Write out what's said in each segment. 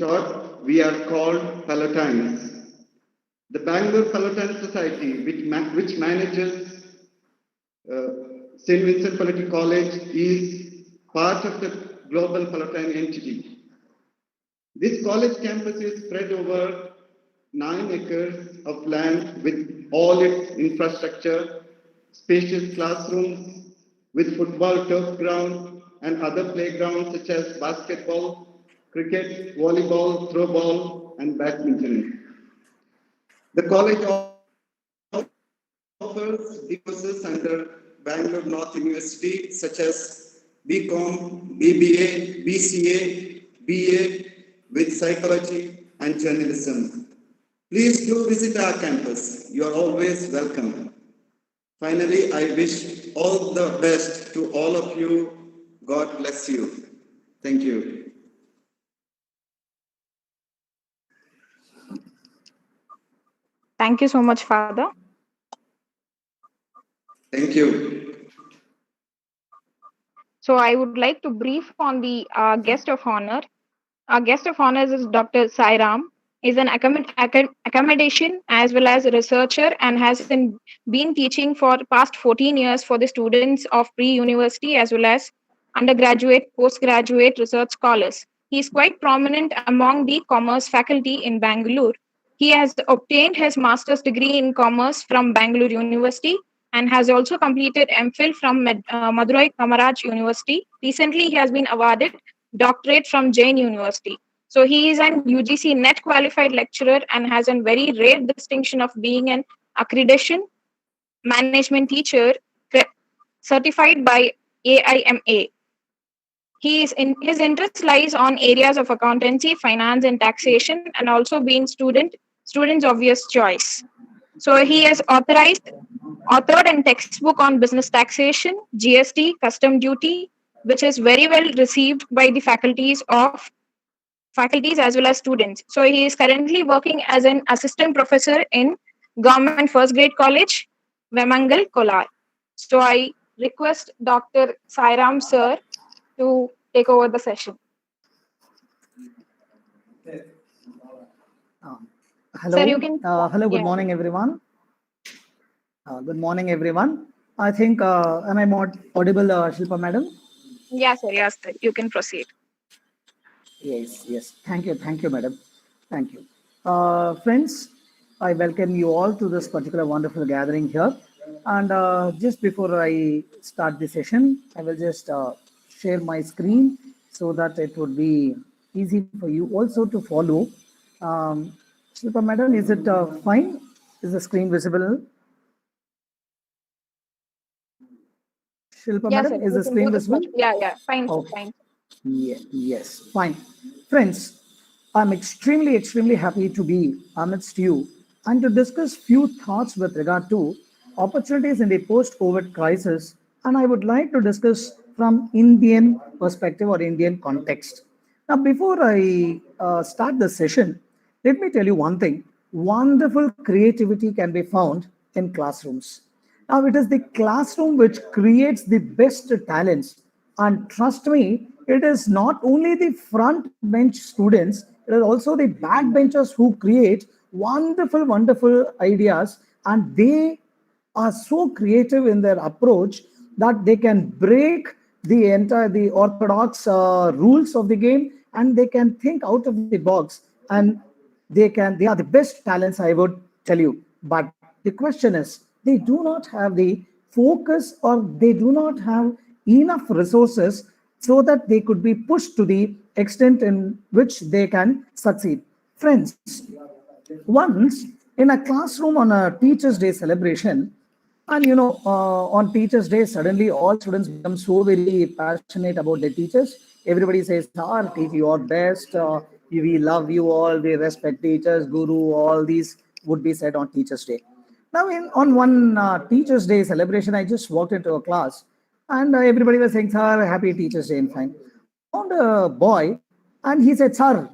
short, we are called Palatines. The Bangalore Palatine Society, which manages St. Vincent Political College, is part of the Global Palatine entity. This college campus is spread over 9 acres of land with all its infrastructure, spacious classrooms with football turf ground and other playgrounds such as basketball, cricket, volleyball, throwball, and badminton. The college offers courses under Bangalore North University such as BCom, BBA, BCA, BA with psychology and journalism. Please do visit our campus. You are always welcome. Finally, I wish all the best to all of you. God bless you. Thank you. Thank you so much, Father. Thank you. So I would like to brief on the guest of honor. Our guest of honor is Dr. Sairam. He's an academician as well as a researcher and has been teaching for the past 14 years for the students of pre-university as well as undergraduate, postgraduate research scholars. He is quite prominent among the commerce faculty in Bangalore. He has obtained his master's degree in commerce from Bangalore University and has also completed MPhil from Madurai Kamaraj University. Recently, he has been awarded doctorate from Jain University. So he is an UGC NET qualified lecturer and has a very rare distinction of being an accreditation management teacher certified by AIMA. His interest lies on areas of accountancy, finance, and taxation, and also being students' obvious choice. So he has authored a textbook on business taxation, GST, custom duty, which is very well received by the faculties as well as students. So he is currently working as an assistant professor in Government First Grade College, Vemangal, Kolar. So I request Dr. Sairam sir to take over the session. Hello. Sir, you can, hello. Good morning, everyone. Good morning, everyone. I think, am I more audible, Shilpa madam? Yes, sir. Yes, sir. You can proceed. Yes. Thank you, madam. Thank you. Friends, I welcome you all to this particular wonderful gathering here. And just before I start the session, I will just share my screen so that it would be easy for you also to follow. Shilpa madam, is it fine? Is the screen visible? Shilpa Yes, madam, sir. is the screen visible? Yeah. Fine, okay. Fine. Yes, fine. Friends, I'm extremely happy to be amidst you and to discuss few thoughts with regard to opportunities in the post-COVID crisis. And I would like to discuss from Indian perspective or Indian context. Now, before I start the session, let me tell you one thing. Wonderful creativity can be found in classrooms. Now, it is the classroom which creates the best talents. And trust me, it is not only the front bench students, it is also the backbenchers who create wonderful ideas. And they are so creative in their approach that they can break the orthodox rules of the game, and they can think out of the box, and they are the best talents, I would tell you. But the question is, they do not have the focus, or they do not have enough resources so that they could be pushed to the extent in which they can succeed. Friends, once in a classroom on a Teachers' Day celebration, and on Teachers' Day, suddenly all students become so very passionate about their teachers. Everybody says, "Our teacher, you are best. We love you all. We respect teachers, guru." All these would be said on Teachers' Day. Now, on one Teachers' Day celebration, I just walked into a class, and everybody was saying, "Sir, happy Teachers' Day," and fine. Found a boy, and he said, "Sir,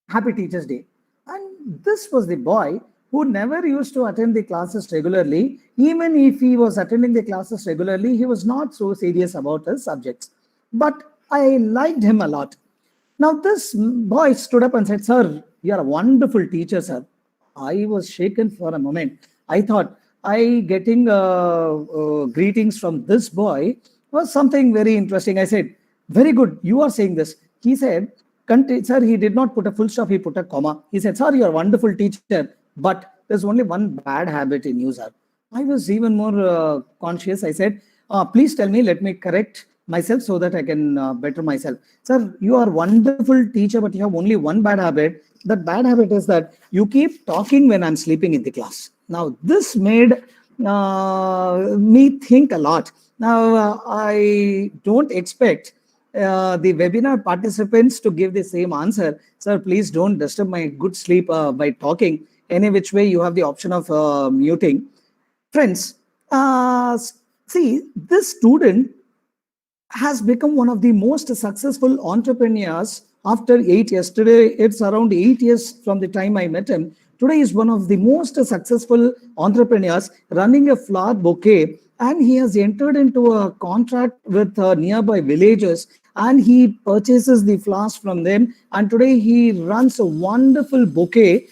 happy Teachers' Day." And this was the boy who never used to attend the classes regularly. Even if he was attending the classes regularly, he was not so serious about his subjects. But I liked him a lot. Now this boy stood up and said, "Sir, you are a wonderful teacher, sir." I was shaken for a moment. I thought I getting greetings from this boy was something very interesting. I said, "Very good, you are saying this." He said, "Sir," he did not put a full stop, he put a comma. He said, "Sir, you are a wonderful teacher, but there's only one bad habit in you, sir." I was even more conscious. I said, "Please tell me, let me correct myself so that I can better myself." "Sir, you are a wonderful teacher, but you have only one bad habit. That bad habit is that you keep talking when I'm sleeping in the class." Now, this made me think a lot. Now, I don't expect the webinar participants to give the same answer. "Sir, please don't disturb my good sleep by talking. Any which way, you have the option of muting." Friends, see, this student has become one of the most successful entrepreneurs after 8 years. Today, it's around 8 years from the time I met him. Today is one of the most successful entrepreneurs running a flower bouquet, and he has entered into a contract with nearby villages, and he purchases the flowers from them. And today he runs a wonderful bouquet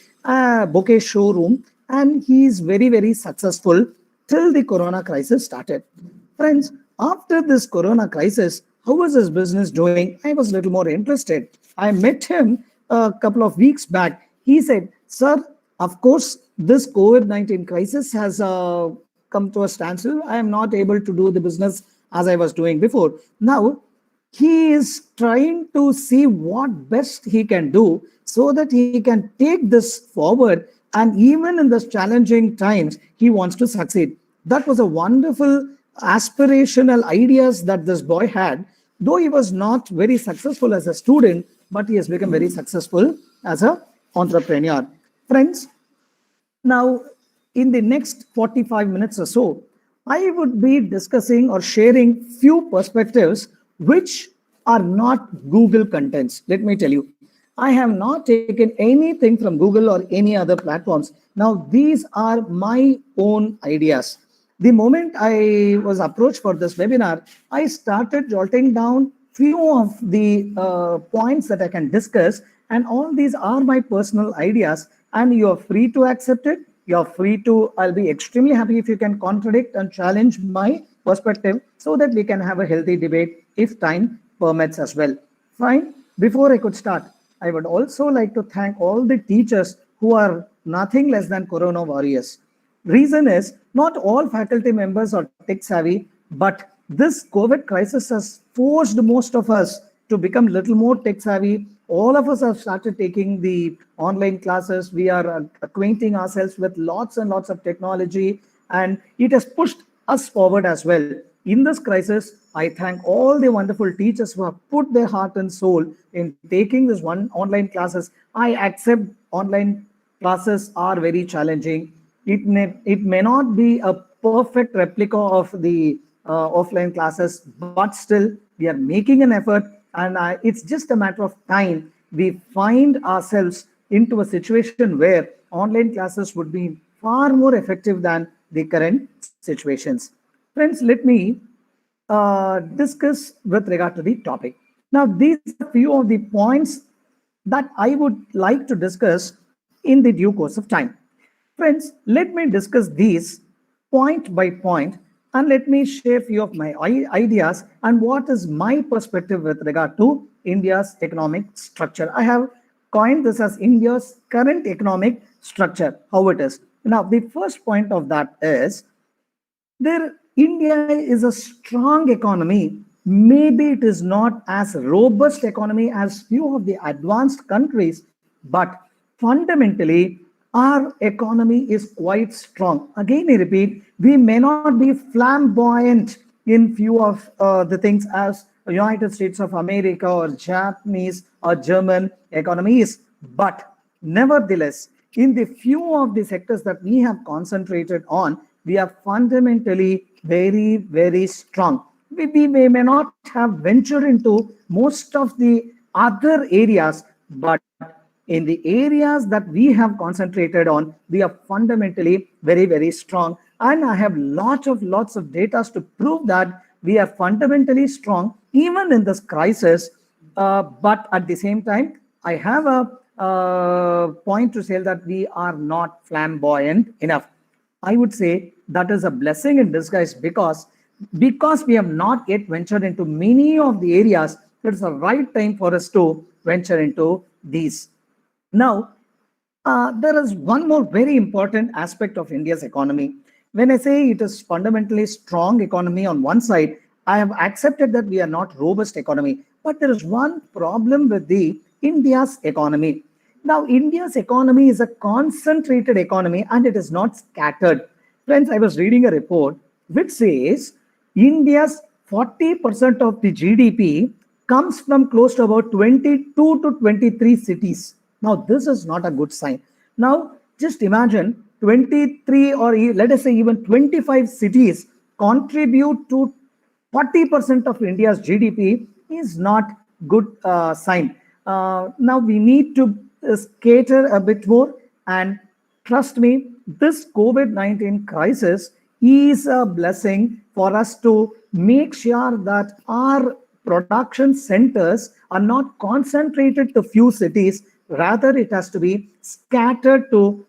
showroom, and he is very, very successful till the corona crisis started. Friends, after this corona crisis, how was his business doing? I was a little more interested. I met him a couple of weeks back. He said, "Sir, of course, this COVID-19 crisis has come to a standstill. I am not able to do the business as I was doing before. Now, he is trying to see what best he can do so that he can take this forward. And even in this challenging times, he wants to succeed." That was a wonderful aspirational ideas that this boy had. Though he was not very successful as a student, but he has become very successful as an entrepreneur. Friends, now in the next 45 minutes or so, I would be discussing or sharing few perspectives which are not Google contents. Let me tell you, I have not taken anything from Google or any other platforms. Now, these are my own ideas. The moment I was approached for this webinar, I started jotting down few of the points that I can discuss, and all these are my personal ideas, and you're free to accept it. You're free to, I'll be extremely happy if you can contradict and challenge my perspective so that we can have a healthy debate if time permits as well. Fine. Before I could start, I would also like to thank all the teachers who are nothing less than Corona warriors. Reason is, not all faculty members are tech savvy, but this COVID crisis has forced most of us to become little more tech savvy. All of us have started taking the online classes. We are acquainting ourselves with lots and lots of technology, and it has pushed us forward as well. In this crisis, I thank all the wonderful teachers who have put their heart and soul in taking this one online classes. I accept online classes are very challenging. It may not be a perfect replica of the offline classes, but still we are making an effort, and it's just a matter of time. We find ourselves into a situation where online classes would be far more effective than the current situations. Friends, let me discuss with regard to the topic. Now, these are few of the points that I would like to discuss in the due course of time. Friends, let me discuss these point by point, and let me share few of my ideas and what is my perspective with regard to India's economic structure. I have coined this as India's current economic structure, how it is. Now, the first point of that is India is a strong economy. Maybe it is not as robust economy as few of the advanced countries, but fundamentally our economy is quite strong. Again, I repeat, we may not be flamboyant in few of the things as United States of America or Japanese or German economies, but nevertheless, in the few of the sectors that we have concentrated on, we are fundamentally very, very strong. We may not have ventured into most of the other areas, but in the areas that we have concentrated on, we are fundamentally very, very strong. And I have lots of data to prove that we are fundamentally strong. Even in this crisis, but at the same time, I have a point to say that we are not flamboyant enough. I would say that is a blessing in disguise because we have not yet ventured into many of the areas. It's the right time for us to venture into these. Now, there is one more very important aspect of India's economy. When I say it is fundamentally strong economy on one side, I have accepted that we are not robust economy. But there is one problem with the India's economy. Now, India's economy is a concentrated economy and it is not scattered. Friends, I was reading a report which says India's 40% of the GDP comes from close to about 22 to 23 cities. Now, this is not a good sign. Now, just imagine 23 or let us say even 25 cities contribute to 40% of India's GDP is not good sign. Now we need to scatter a bit more, and trust me, this COVID-19 crisis is a blessing for us to make sure that our production centers are not concentrated to few cities. Rather, it has to be scattered to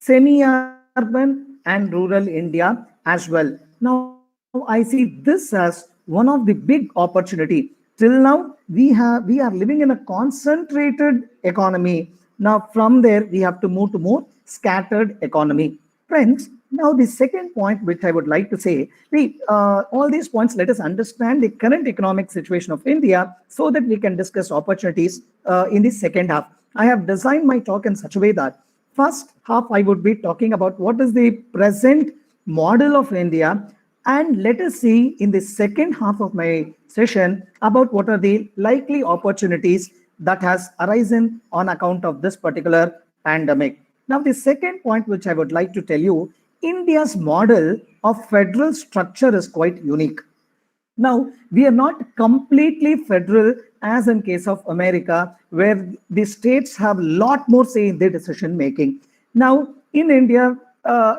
semi-urban and rural India as well. Now, I see this as one of the big opportunity. Till now, we are living in a concentrated economy. Now, from there, we have to move to more scattered economy. Friends, now the second point which I would like to say, all these points let us understand the current economic situation of India so that we can discuss opportunities in the second half. I have designed my talk in such a way that first half I would be talking about what is the present model of India, and let us see in the second half of my session about what are the likely opportunities that has arisen on account of this particular pandemic. Now, the second point which I would like to tell you, India's model of federal structure is quite unique. Now, we are not completely federal as in case of America, where the states have a lot more say in their decision making. Now, in India,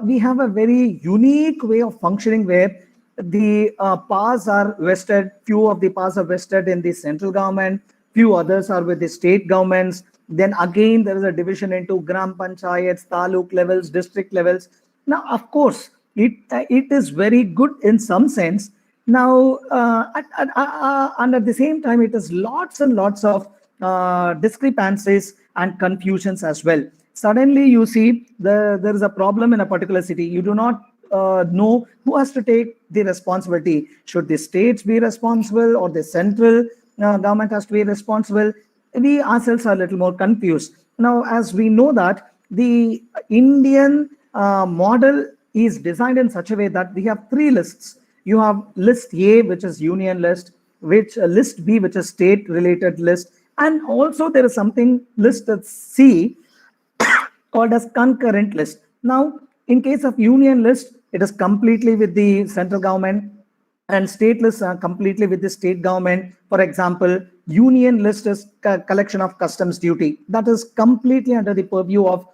we have a very unique way of functioning where the powers are vested, few of the powers are vested in the central government, few others are with the state governments. Then again, there is a division into Gram Panchayats, Taluk levels, district levels. Now, of course, it is very good in some sense. Now, and at the same time, it is lots and lots of discrepancies and confusions as well. Suddenly, you see there is a problem in a particular city. You do not know who has to take the responsibility. Should the states be responsible or the central government has to be responsible? We ourselves are a little more confused. Now, as we know that the Indian model is designed in such a way that we have three lists. You have list A, which is union list, which list B, which is state related list, and also there is something listed C called as concurrent list. Now, in case of union list, it is completely with the central government, and state lists are completely with the state government. For example, union list is collection of customs duty. That is completely under the purview of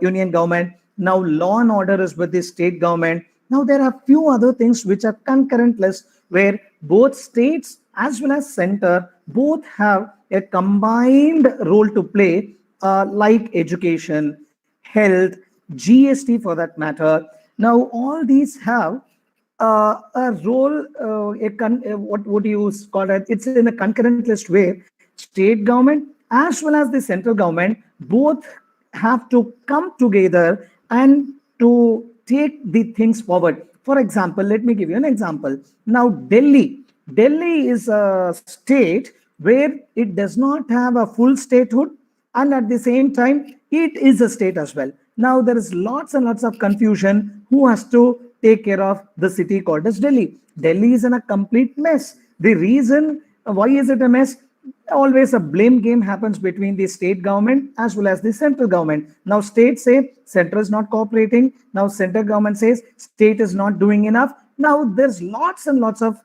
union government. Now, law and order is with the state government. Now, there are few other things which are concurrent lists where both states as well as center both have a combined role to play, like education, health, GST for that matter. Now, all these have a role, what would you call it? It's in a concurrent list where state government as well as the central government both have to come together and to take the things forward. For example, let me give you an example. Now, Delhi is a state where it does not have a full statehood, and at the same time, it is a state as well. Now, there is lots and lots of confusion who has to take care of the city called as Delhi. Delhi is in a complete mess. The reason why is it a mess? Always a blame game happens between the state government as well as the central government. Now, states say center is not cooperating. Now, central government says state is not doing enough. Now, there's lots and lots of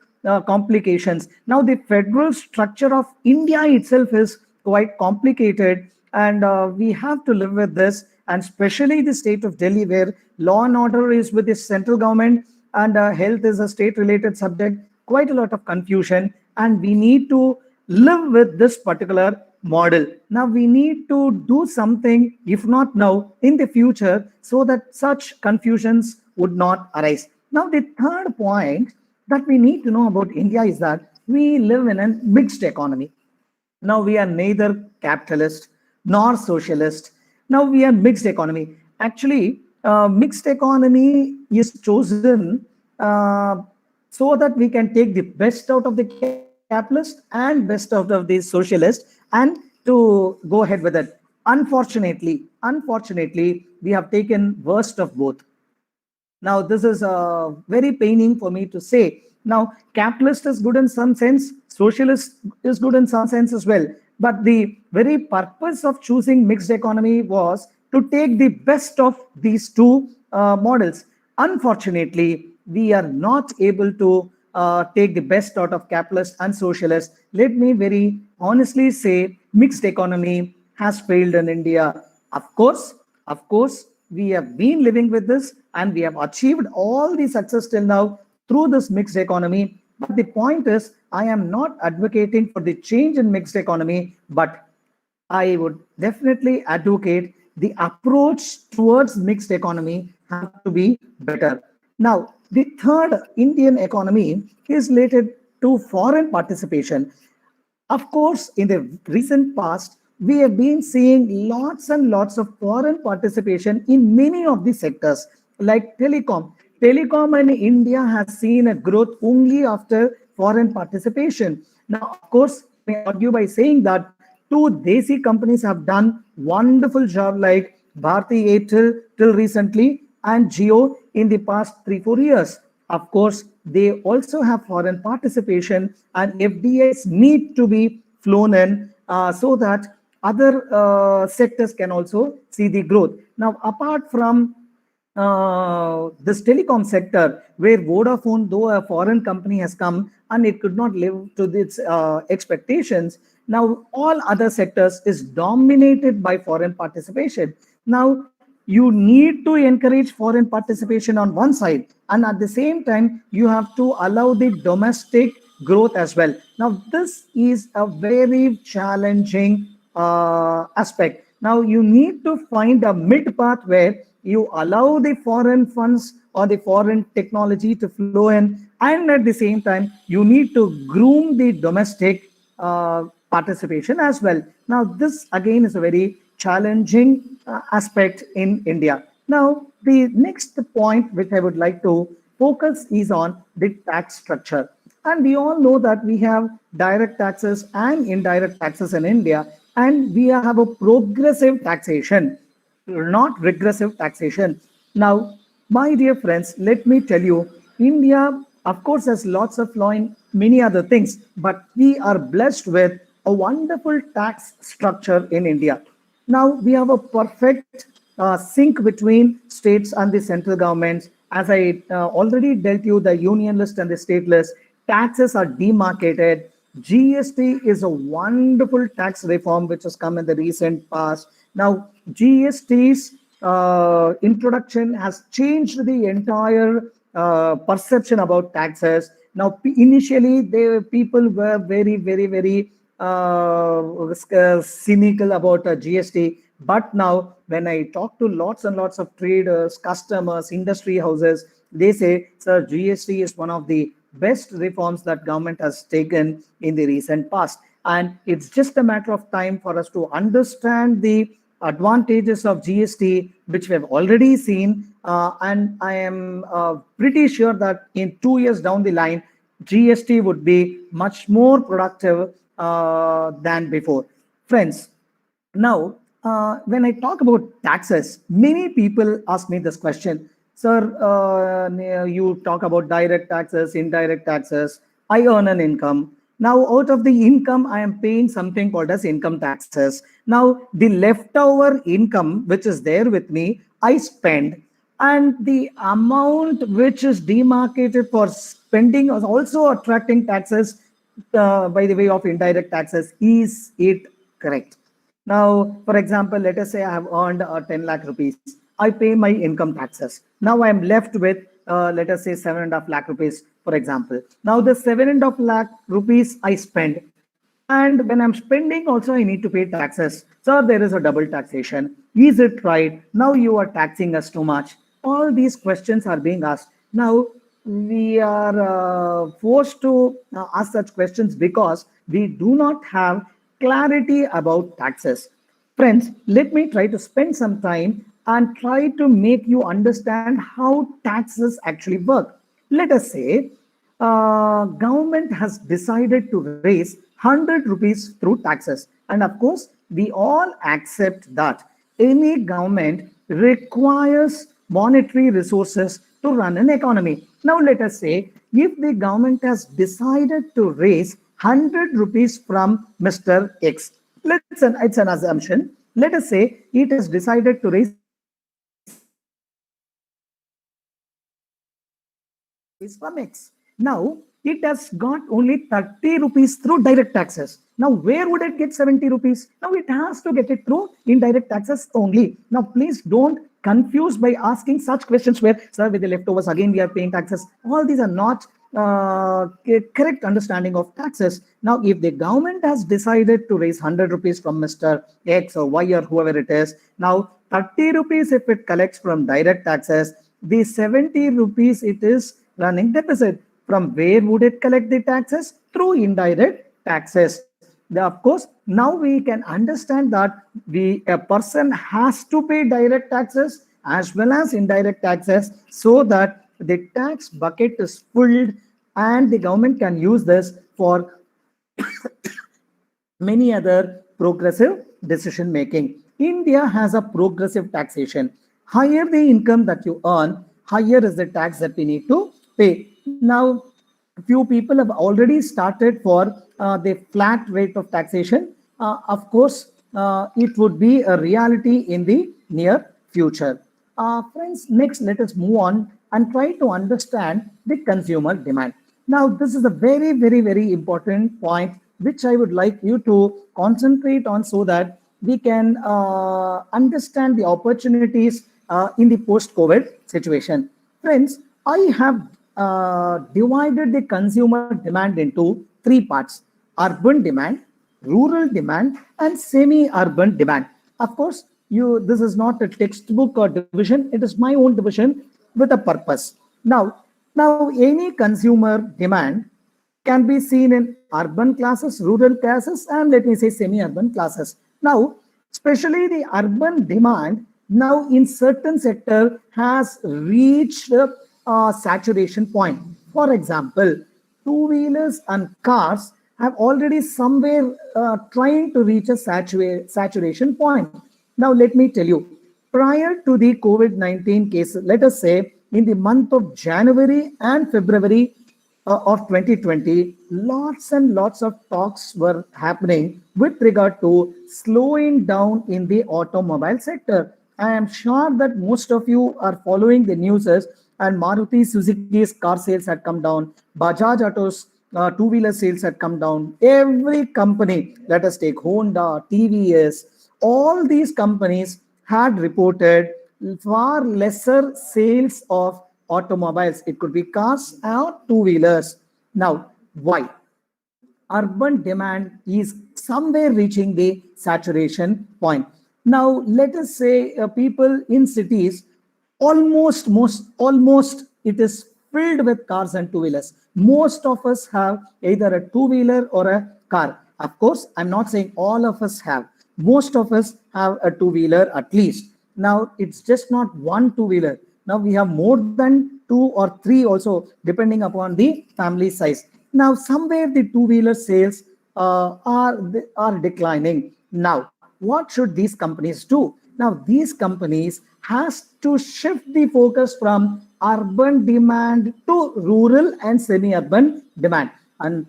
complications. Now, the federal structure of India itself is quite complicated, and we have to live with this. And especially the state of Delhi, where law and order is with the central government and health is a state-related subject, quite a lot of confusion. And we need to live with this particular model. Now we need to do something, if not now, in the future, so that such confusions would not arise. Now, the third point that we need to know about India is that we live in a mixed economy. Now we are neither capitalist nor socialist. Now we are mixed economy. Actually, mixed economy is chosen so that we can take the best out of the capitalist and best out of the socialist and to go ahead with it. Unfortunately, we have taken worst of both. Now, this is very paining for me to say. Now, capitalist is good in some sense, socialist is good in some sense as well. But the very purpose of choosing mixed economy was to take the best of these two models. Unfortunately, we are not able to take the best out of capitalist and socialist. Let me very honestly say, mixed economy has failed in India. Of course, we have been living with this and we have achieved all the success till now through this mixed economy. But the point is, I am not advocating for the change in mixed economy, but I would definitely advocate the approach towards mixed economy have to be better. Now, the third Indian economy is related to foreign participation. Of course, in the recent past, we have been seeing lots and lots of foreign participation in many of the sectors, like telecom. Telecom in India has seen a growth only after foreign participation. Now, of course, I may argue by saying that two Desi companies have done wonderful job like Bharti Airtel till recently and Jio in the past 3 4 years. Of course, they also have foreign participation and FDIs need to be flown in so that other sectors can also see the growth. Now, apart from this telecom sector, where Vodafone, though a foreign company, has come and it could not live to its expectations. Now, all other sectors is dominated by foreign participation. Now, you need to encourage foreign participation on one side, and at the same time, you have to allow the domestic growth as well. Now, this is a very challenging aspect. Now, you need to find a mid path where you allow the foreign funds or the foreign technology to flow in, and at the same time, you need to groom the domestic participation as well. Now, this again is a very challenging aspect in India. Now, the next point which I would like to focus is on the tax structure. And we all know that we have direct taxes and indirect taxes in India, and we have a progressive taxation, not regressive taxation. Now, my dear friends, let me tell you, India, of course, has lots of law in many other things, but we are blessed with a wonderful tax structure in India. Now, we have a perfect sync between states and the central governments. As I already dealt you the union list and the state list, taxes are demarcated. GST is a wonderful tax reform which has come in the recent past. Now, GST's introduction has changed the entire perception about taxes. Now, initially, people were very cynical about GST. But now, when I talk to lots and lots of traders, customers, industry houses, they say, sir, GST is one of the best reforms that government has taken in the recent past. And it's just a matter of time for us to understand the advantages of GST, which we have already seen. And I am pretty sure that in 2 years down the line, GST would be much more productive than before. Friends, now, when I talk about taxes, many people ask me this question. Sir, you talk about direct taxes, indirect taxes. I earn an income. Now, out of the income, I am paying something called as income taxes. Now, the leftover income, which is there with me, I spend. And the amount which is demarcated for spending is also attracting taxes by the way of indirect taxes. Is it correct? Now, for example, let us say I have earned 10 lakh rupees. I pay my income taxes. Now I am left with, let us say, 7.5 lakh rupees, for example. Now the 7.5 lakh rupees I spend. And when I'm spending, also I need to pay taxes. Sir, there is a double taxation. Is it right? Now you are taxing us too much. All these questions are being asked. Now we are forced to ask such questions because we do not have clarity about taxes. Friends, let me try to spend some time and try to make you understand how taxes actually work. Let us say government has decided to raise 100 rupees through taxes. And of course, we all accept that any government requires monetary resources to run an economy. Now, let us say if the government has decided to raise 100 rupees from Mr. X, it's an assumption. Let us say it has decided to raise 100 rupees from X. Now, it has got only 30 rupees through direct taxes. Now, where would it get 70 rupees? Now, it has to get it through indirect taxes only. Now, please don't confuse by asking such questions where, sir, with the leftovers, again, we are paying taxes. All these are not correct understanding of taxes. Now, if the government has decided to raise 100 rupees from Mr. X or Y or whoever it is, now 30 rupees if it collects from direct taxes, the 70 rupees it is running deficit. From where would it collect the taxes? Through indirect taxes. Of course, now we can understand that a person has to pay direct taxes as well as indirect taxes so that the tax bucket is filled and the government can use this for many other progressive decision making. India has a progressive taxation. Higher the income that you earn, higher is the tax that we need to pay. Now, few people have already started for the flat rate of taxation. Of course, it would be a reality in the near future. Friends, next let us move on and try to understand the consumer demand. Now, this is a very, very, very important point which I would like you to concentrate on so that we can understand the opportunities in the post-COVID situation. Friends, I have divided the consumer demand into three parts: urban demand, rural demand, and semi-urban demand. Of course, this is not a textbook or division, it is my own division with a purpose. Now any consumer demand can be seen in urban classes, rural classes, and let me say semi-urban classes. Now, especially the urban demand now in certain sector has reached a saturation point. For example, two-wheelers and cars have already somewhere trying to reach a saturation point. Now, let me tell you, prior to the COVID-19 case, let us say in the month of January and February of 2020, lots and lots of talks were happening with regard to slowing down in the automobile sector. I am sure that most of you are following the news, and Maruti Suzuki's car sales had come down, Bajaj Autos two-wheeler sales had come down. Every company, let us take Honda, TVS, all these companies had reported far lesser sales of automobiles. It could be cars or two-wheelers. Now, why? Urban demand is somewhere reaching the saturation point. Now, let us say people in cities, almost it is filled with cars and two-wheelers. Most of us have either a two-wheeler or a car. Of course, I'm not saying all of us have. Most of us have a two-wheeler at least. Now, it's just not one two-wheeler. Now we have more than two or three also, depending upon the family size. Now, somewhere the two-wheeler sales are declining. Now, what should these companies do? Now, these companies has to shift the focus from urban demand to rural and semi-urban demand. And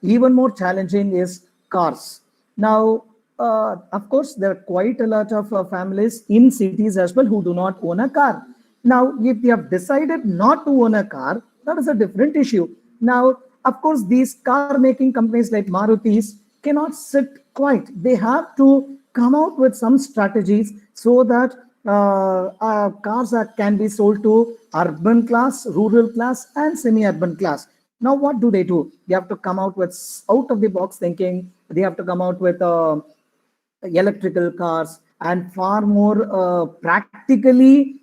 even more challenging is cars. Now, of course, there are quite a lot of families in cities as well who do not own a car. Now, if they have decided not to own a car, that is a different issue. Now, of course, these car making companies like Maruti's cannot sit quiet. They have to come out with some strategies so that cars can be sold to urban class, rural class, and semi-urban class. Now, what do? They have to come out with out of the box thinking. They have to come out with electrical cars and far more practically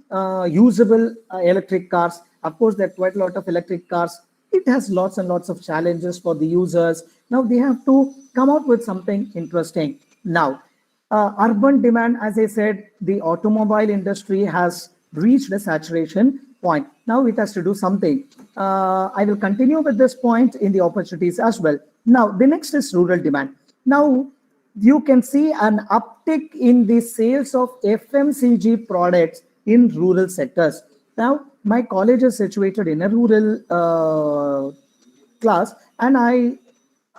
usable electric cars. Of course, there are quite a lot of electric cars. It has lots and lots of challenges for the users. Now they have to come out with something interesting. Now, urban demand, as I said, the automobile industry has reached a saturation point. Now it has to do something. I will continue with this point in the opportunities as well. Now, the next is rural demand. Now, you can see an uptick in the sales of FMCG products in rural sectors. Now, my college is situated in a rural class, and I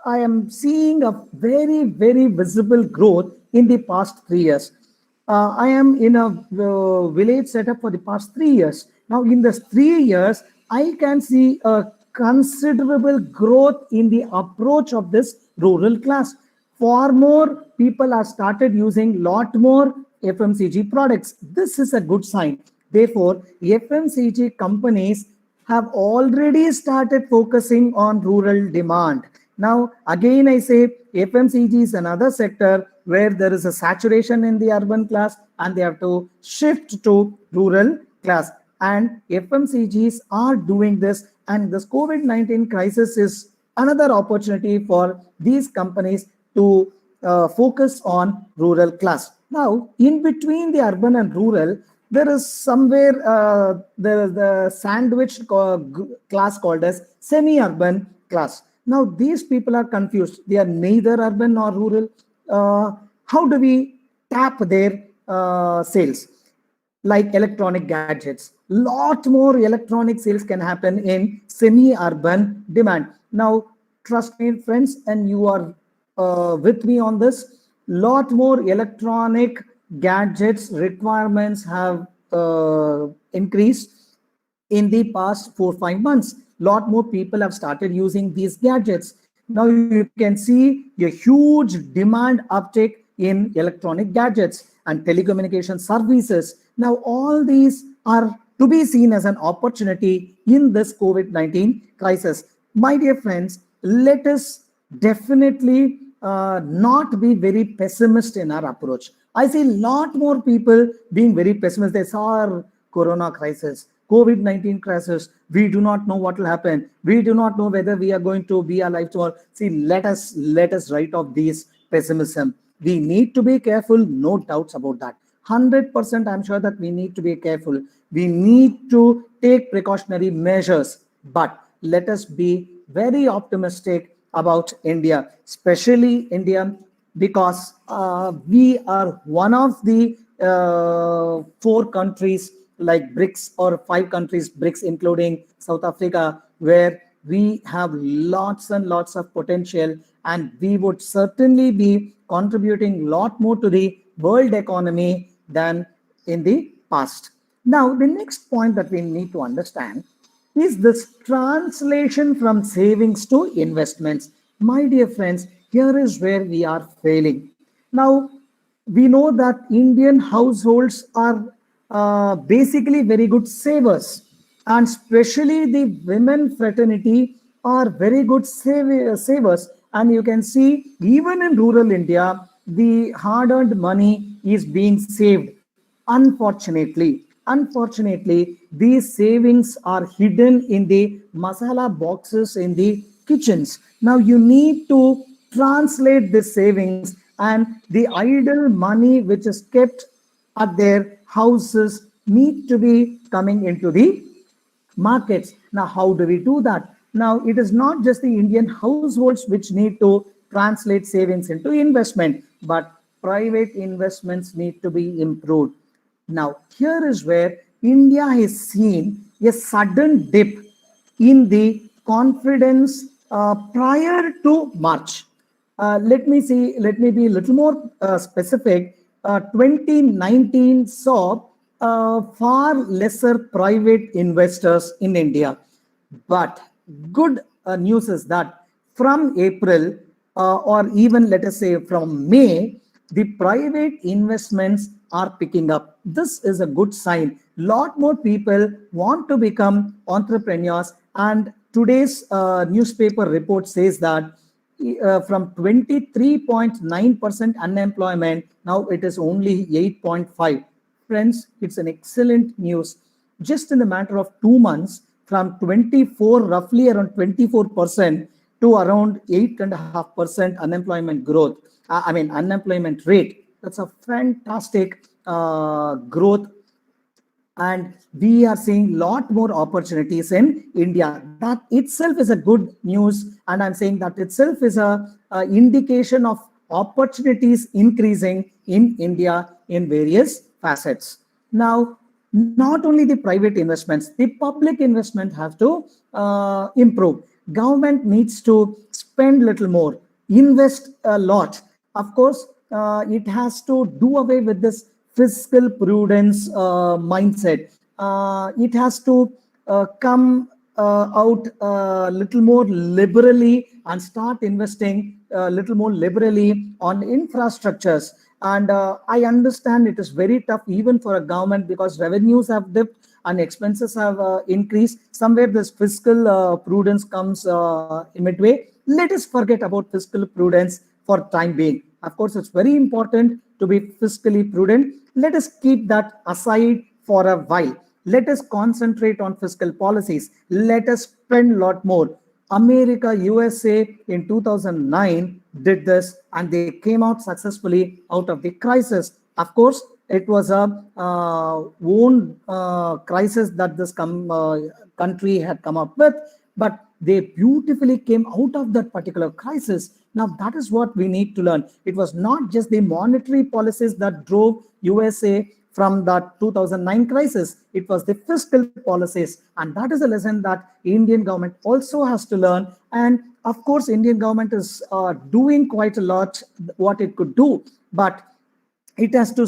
am seeing a very, very visible growth in the past 3 years. I am in a village setup for the past 3 years. Now, in this 3 years, I can see a considerable growth in the approach of this rural class. Far more people have started using lot more FMCG products. This is a good sign. Therefore, FMCG companies have already started focusing on rural demand. Now, again, I say FMCG is another sector where there is a saturation in the urban class and they have to shift to rural class. And FMCGs are doing this, and this COVID-19 crisis is another opportunity for these companies to focus on rural class. Now, in between the urban and rural, there is somewhere the sandwiched class called as semi-urban class. Now, these people are confused. They are neither urban nor rural. How do we tap their sales? Like electronic gadgets. Lot more electronic sales can happen in semi-urban demand. Now, trust me, friends, and you are with me on this. Lot more electronic gadgets requirements have increased in the past 4 5 months. Lot more people have started using these gadgets. Now you can see a huge demand uptake in electronic gadgets and telecommunication services. Now all these are to be seen as an opportunity in this COVID-19 crisis. My dear friends, let us definitely not be very pessimist in our approach. I see a lot more people being very pessimistic. They saw our corona crisis, COVID-19 crisis. We do not know what will happen. We do not know whether we are going to be alive tomorrow. See, let us write off these pessimism. We need to be careful, no doubts about that. 100% I'm sure that we need to be careful. We need to take precautionary measures, but let us be very optimistic about India, especially India, because we are one of the 4 countries like BRICS, or 5 countries, BRICS, including South Africa, where we have lots and lots of potential, and we would certainly be contributing a lot more to the world economy than in the past. Now, the next point that we need to understand is this translation from savings to investments. My dear friends, here is where we are failing. Now, we know that Indian households are basically very good savers, and especially the women fraternity are very good savers. And you can see, even in rural India, the hard-earned money is being saved. Unfortunately, these savings are hidden in the masala boxes in the kitchens. Now you need to translate this savings and the idle money which is kept at their houses need to be coming into the markets. Now, how do we do that? Now, it is not just the Indian households which need to translate savings into investment, but private investments need to be improved. Now, here is where India has seen a sudden dip in the confidence prior to March. Let me be a little more specific. 2019 saw far lesser private investors in India. But good news is that from April, or even let us say from May, the private investments are picking up. This is a good sign. Lot more people want to become entrepreneurs, and today's newspaper report says that from 23.9% unemployment, now it is only 8.5. Friends, it's an excellent news. Just in the matter of 2 months, from 24, roughly around 24% to around 8.5% unemployment growth. Unemployment rate. That's a fantastic growth, and we are seeing lot more opportunities in India. That itself is a good news, and I'm saying that itself is a indication of opportunities increasing in India in various facets. Now, not only the private investments, the public investment have to improve. Government needs to spend little more, invest a lot. Of course, it has to do away with this fiscal prudence mindset. It has to come out a little more liberally and start investing a little more liberally on infrastructures. And I understand it is very tough even for a government because revenues have dipped and expenses have increased. Somewhere this fiscal prudence comes in midway. Let us forget about fiscal prudence for time being. Of course, it's very important to be fiscally prudent. Let us keep that aside for a while. Let us concentrate on fiscal policies. Let us spend a lot more. America, USA in 2009 did this and they came out successfully out of the crisis. Of course, it was a own crisis that this country had come up with, but they beautifully came out of that particular crisis. Now, that is what we need to learn. It was not just the monetary policies that drove USA from that 2009 crisis. It was the fiscal policies. And that is a lesson that Indian government also has to learn. And of course, Indian government is doing quite a lot what it could do. But it has to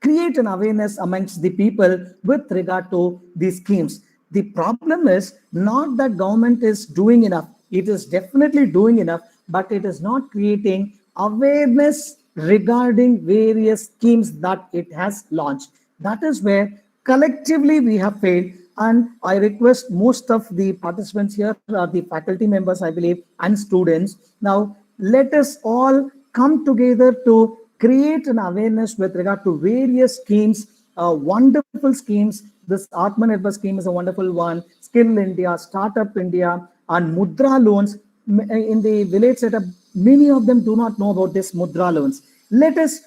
create an awareness amongst the people with regard to these schemes. The problem is not that government is doing enough. It is definitely doing enough, but it is not creating awareness regarding various schemes that it has launched. That is where collectively we have failed. And I request most of the participants here are the faculty members, I believe, and students. Now, let us all come together to create an awareness with regard to various schemes, wonderful schemes. This Atmanirbhar scheme is a wonderful one. Skill India, Startup India, and Mudra loans. In the village setup, many of them do not know about this Mudra loans. Let us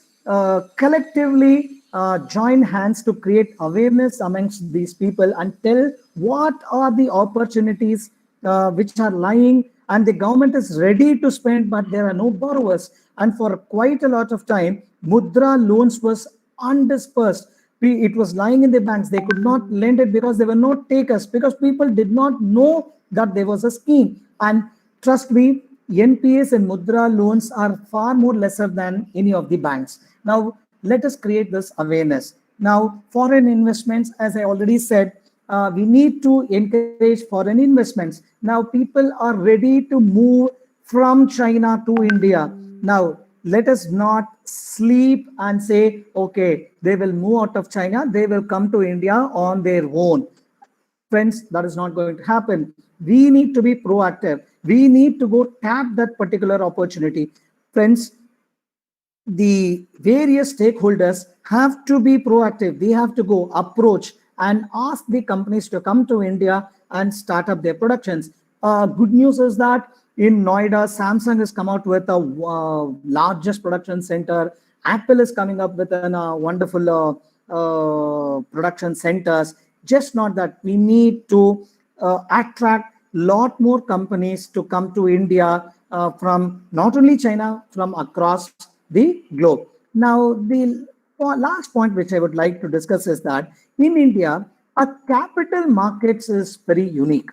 collectively join hands to create awareness amongst these people and tell what are the opportunities which are lying, and the government is ready to spend, but there are no borrowers. And for quite a lot of time, Mudra loans was undispersed. It was lying in the banks. They could not lend it because there were no takers, because people did not know that there was a scheme. And trust me, NPAs and Mudra loans are far more lesser than any of the banks. Now, let us create this awareness. Now, foreign investments, as I already said, we need to encourage foreign investments. Now, people are ready to move from China to India. Now, let us not sleep and say, okay, they will move out of China, they will come to India on their own. Friends, that is not going to happen. We need to be proactive. We need to go tap that particular opportunity. Friends, the various stakeholders have to be proactive. They have to go approach and ask the companies to come to India and start up their productions. Good news is that in Noida, Samsung has come out with a largest production center. Apple is coming up with a wonderful production centers. Just not that, we need to attract lot more companies to come to India from not only China, from across the globe. Now, the last point which I would like to discuss is that in India, our capital markets is very unique.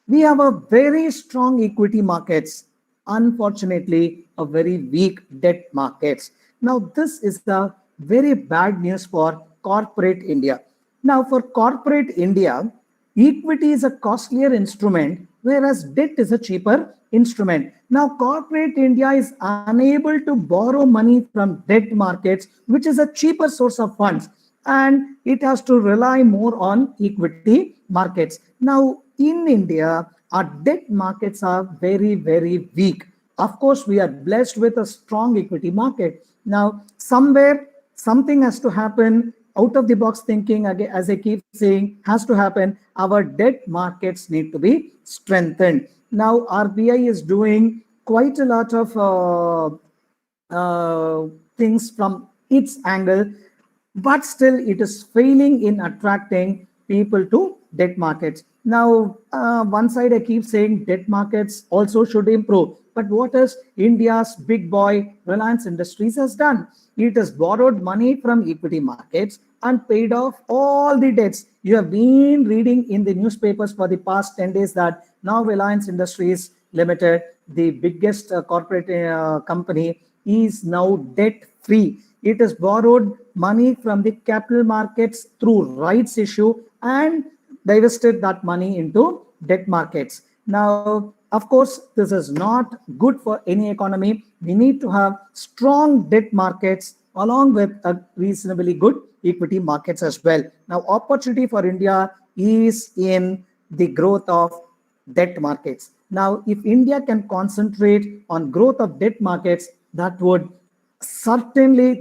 We have a very strong equity markets, unfortunately, a very weak debt markets. Now, this is the very bad news for corporate India. Now, for corporate India, equity is a costlier instrument, whereas debt is a cheaper instrument. Now, corporate India is unable to borrow money from debt markets, which is a cheaper source of funds, and it has to rely more on equity markets. Now, in India, our debt markets are very, very weak. Of course, we are blessed with a strong equity market. Now, somewhere, something has to happen. Out of the box thinking, again, as I keep saying, has to happen. Our debt markets need to be strengthened. Now, RBI is doing quite a lot of things from its angle, but still it is failing in attracting people to debt markets. Now, one side I keep saying debt markets also should improve. But what is India's big boy Reliance Industries has done? It has borrowed money from equity markets and paid off all the debts. You have been reading in the newspapers for the past 10 days that now Reliance Industries Limited, the biggest corporate company, is now debt free. It has borrowed money from the capital markets through rights issue and divested that money into debt markets. Now, of course, this is not good for any economy. We need to have strong debt markets along with a reasonably good equity markets as well. Now, opportunity for India is in the growth of debt markets. Now, if India can concentrate on growth of debt markets, that would certainly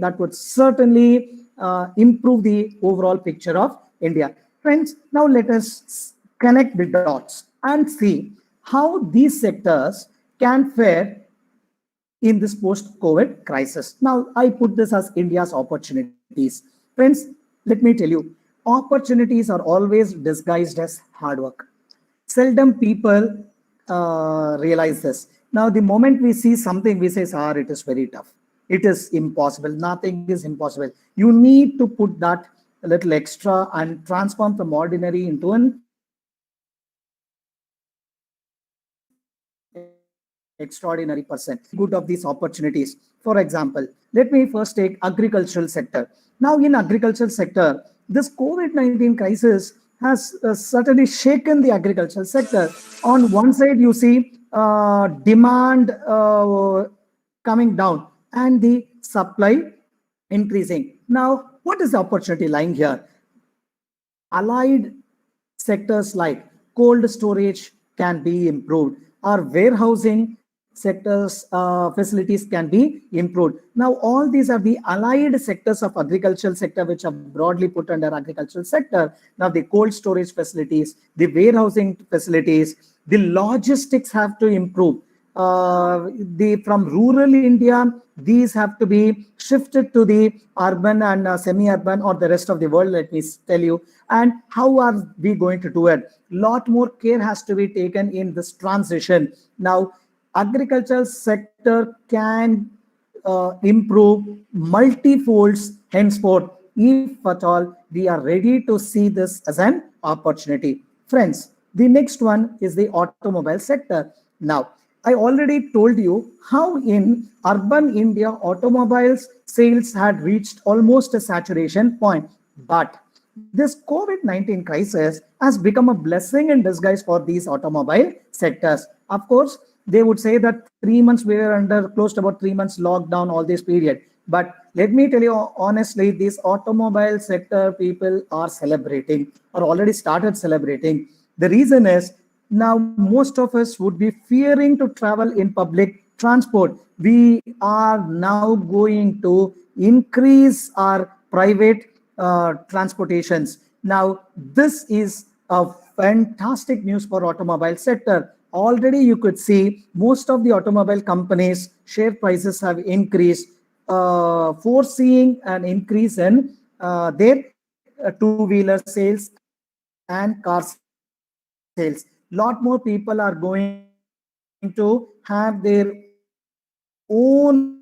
improve the overall picture of India. Friends, now let us connect the dots and see how these sectors can fare in this post-COVID crisis. Now, I put this as India's opportunities. Friends, let me tell you, opportunities are always disguised as hard work. Seldom people realize this. Now, the moment we see something, we say, "Sir, it is very tough. It is impossible. Nothing is impossible." You need to put that a little extra and transform from ordinary into an extraordinary person. Good of these opportunities. For example, let me first take agricultural sector. Now, in agricultural sector, this COVID-19 crisis has certainly shaken the agricultural sector. On one side, you see demand coming down and the supply increasing. Now, what is the opportunity lying here? Allied sectors like cold storage can be improved. Our warehousing sectors facilities can be improved. Now, all these are the allied sectors of agricultural sector, which are broadly put under agricultural sector. Now, the cold storage facilities, the warehousing facilities, the logistics have to improve. From rural India, these have to be shifted to the urban and semi-urban or the rest of the world, let me tell you. And how are we going to do it? Lot more care has to be taken in this transition. Now, agricultural sector can improve multifolds henceforth if at all we are ready to see this as an opportunity. Friends, the next one is the automobile sector. Now, I already told you how in urban India, automobiles sales had reached almost a saturation point. But this COVID-19 crisis has become a blessing in disguise for these automobile sectors. Of course, they would say that 3 months we were under close to about 3 months lockdown, all this period. But let me tell you honestly, this automobile sector people are celebrating or already started celebrating. The reason is now most of us would be fearing to travel in public transport. We are now going to increase our private transportations. Now, this is a fantastic news for automobile sector. Already you could see most of the automobile companies share prices have increased, foreseeing an increase in their two-wheeler sales and car sales. Lot more people are going to have their own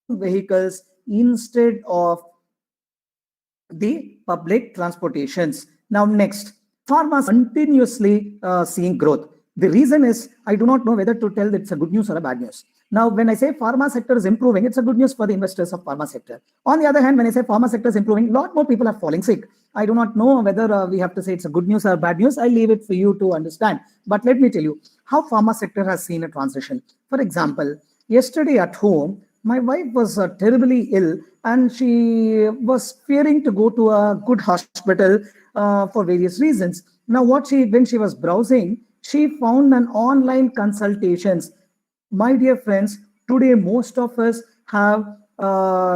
vehicles instead of the public transportations. Now, next, pharma continuously seeing growth. The reason is I do not know whether to tell that it's a good news or a bad news. Now, when I say pharma sector is improving, it's a good news for the investors of pharma sector. On the other hand, when I say pharma sector is improving, a lot more people are falling sick. I do not know whether we have to say it's a good news or bad news. I leave it for you to understand. But let me tell you how pharma sector has seen a transition. For example, yesterday at home, my wife was terribly ill and she was fearing to go to a good hospital for various reasons. Now, when she was browsing, she found an online consultations. My dear friends, today most of us have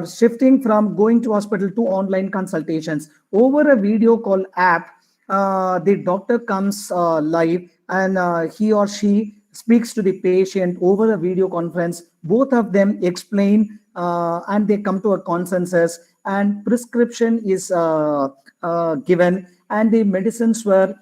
shifting from going to hospital to online consultations over a video call app. The doctor comes live, and he or she speaks to the patient over a video conference. Both of them explain, and they come to a consensus, and prescription is given, and the medicines were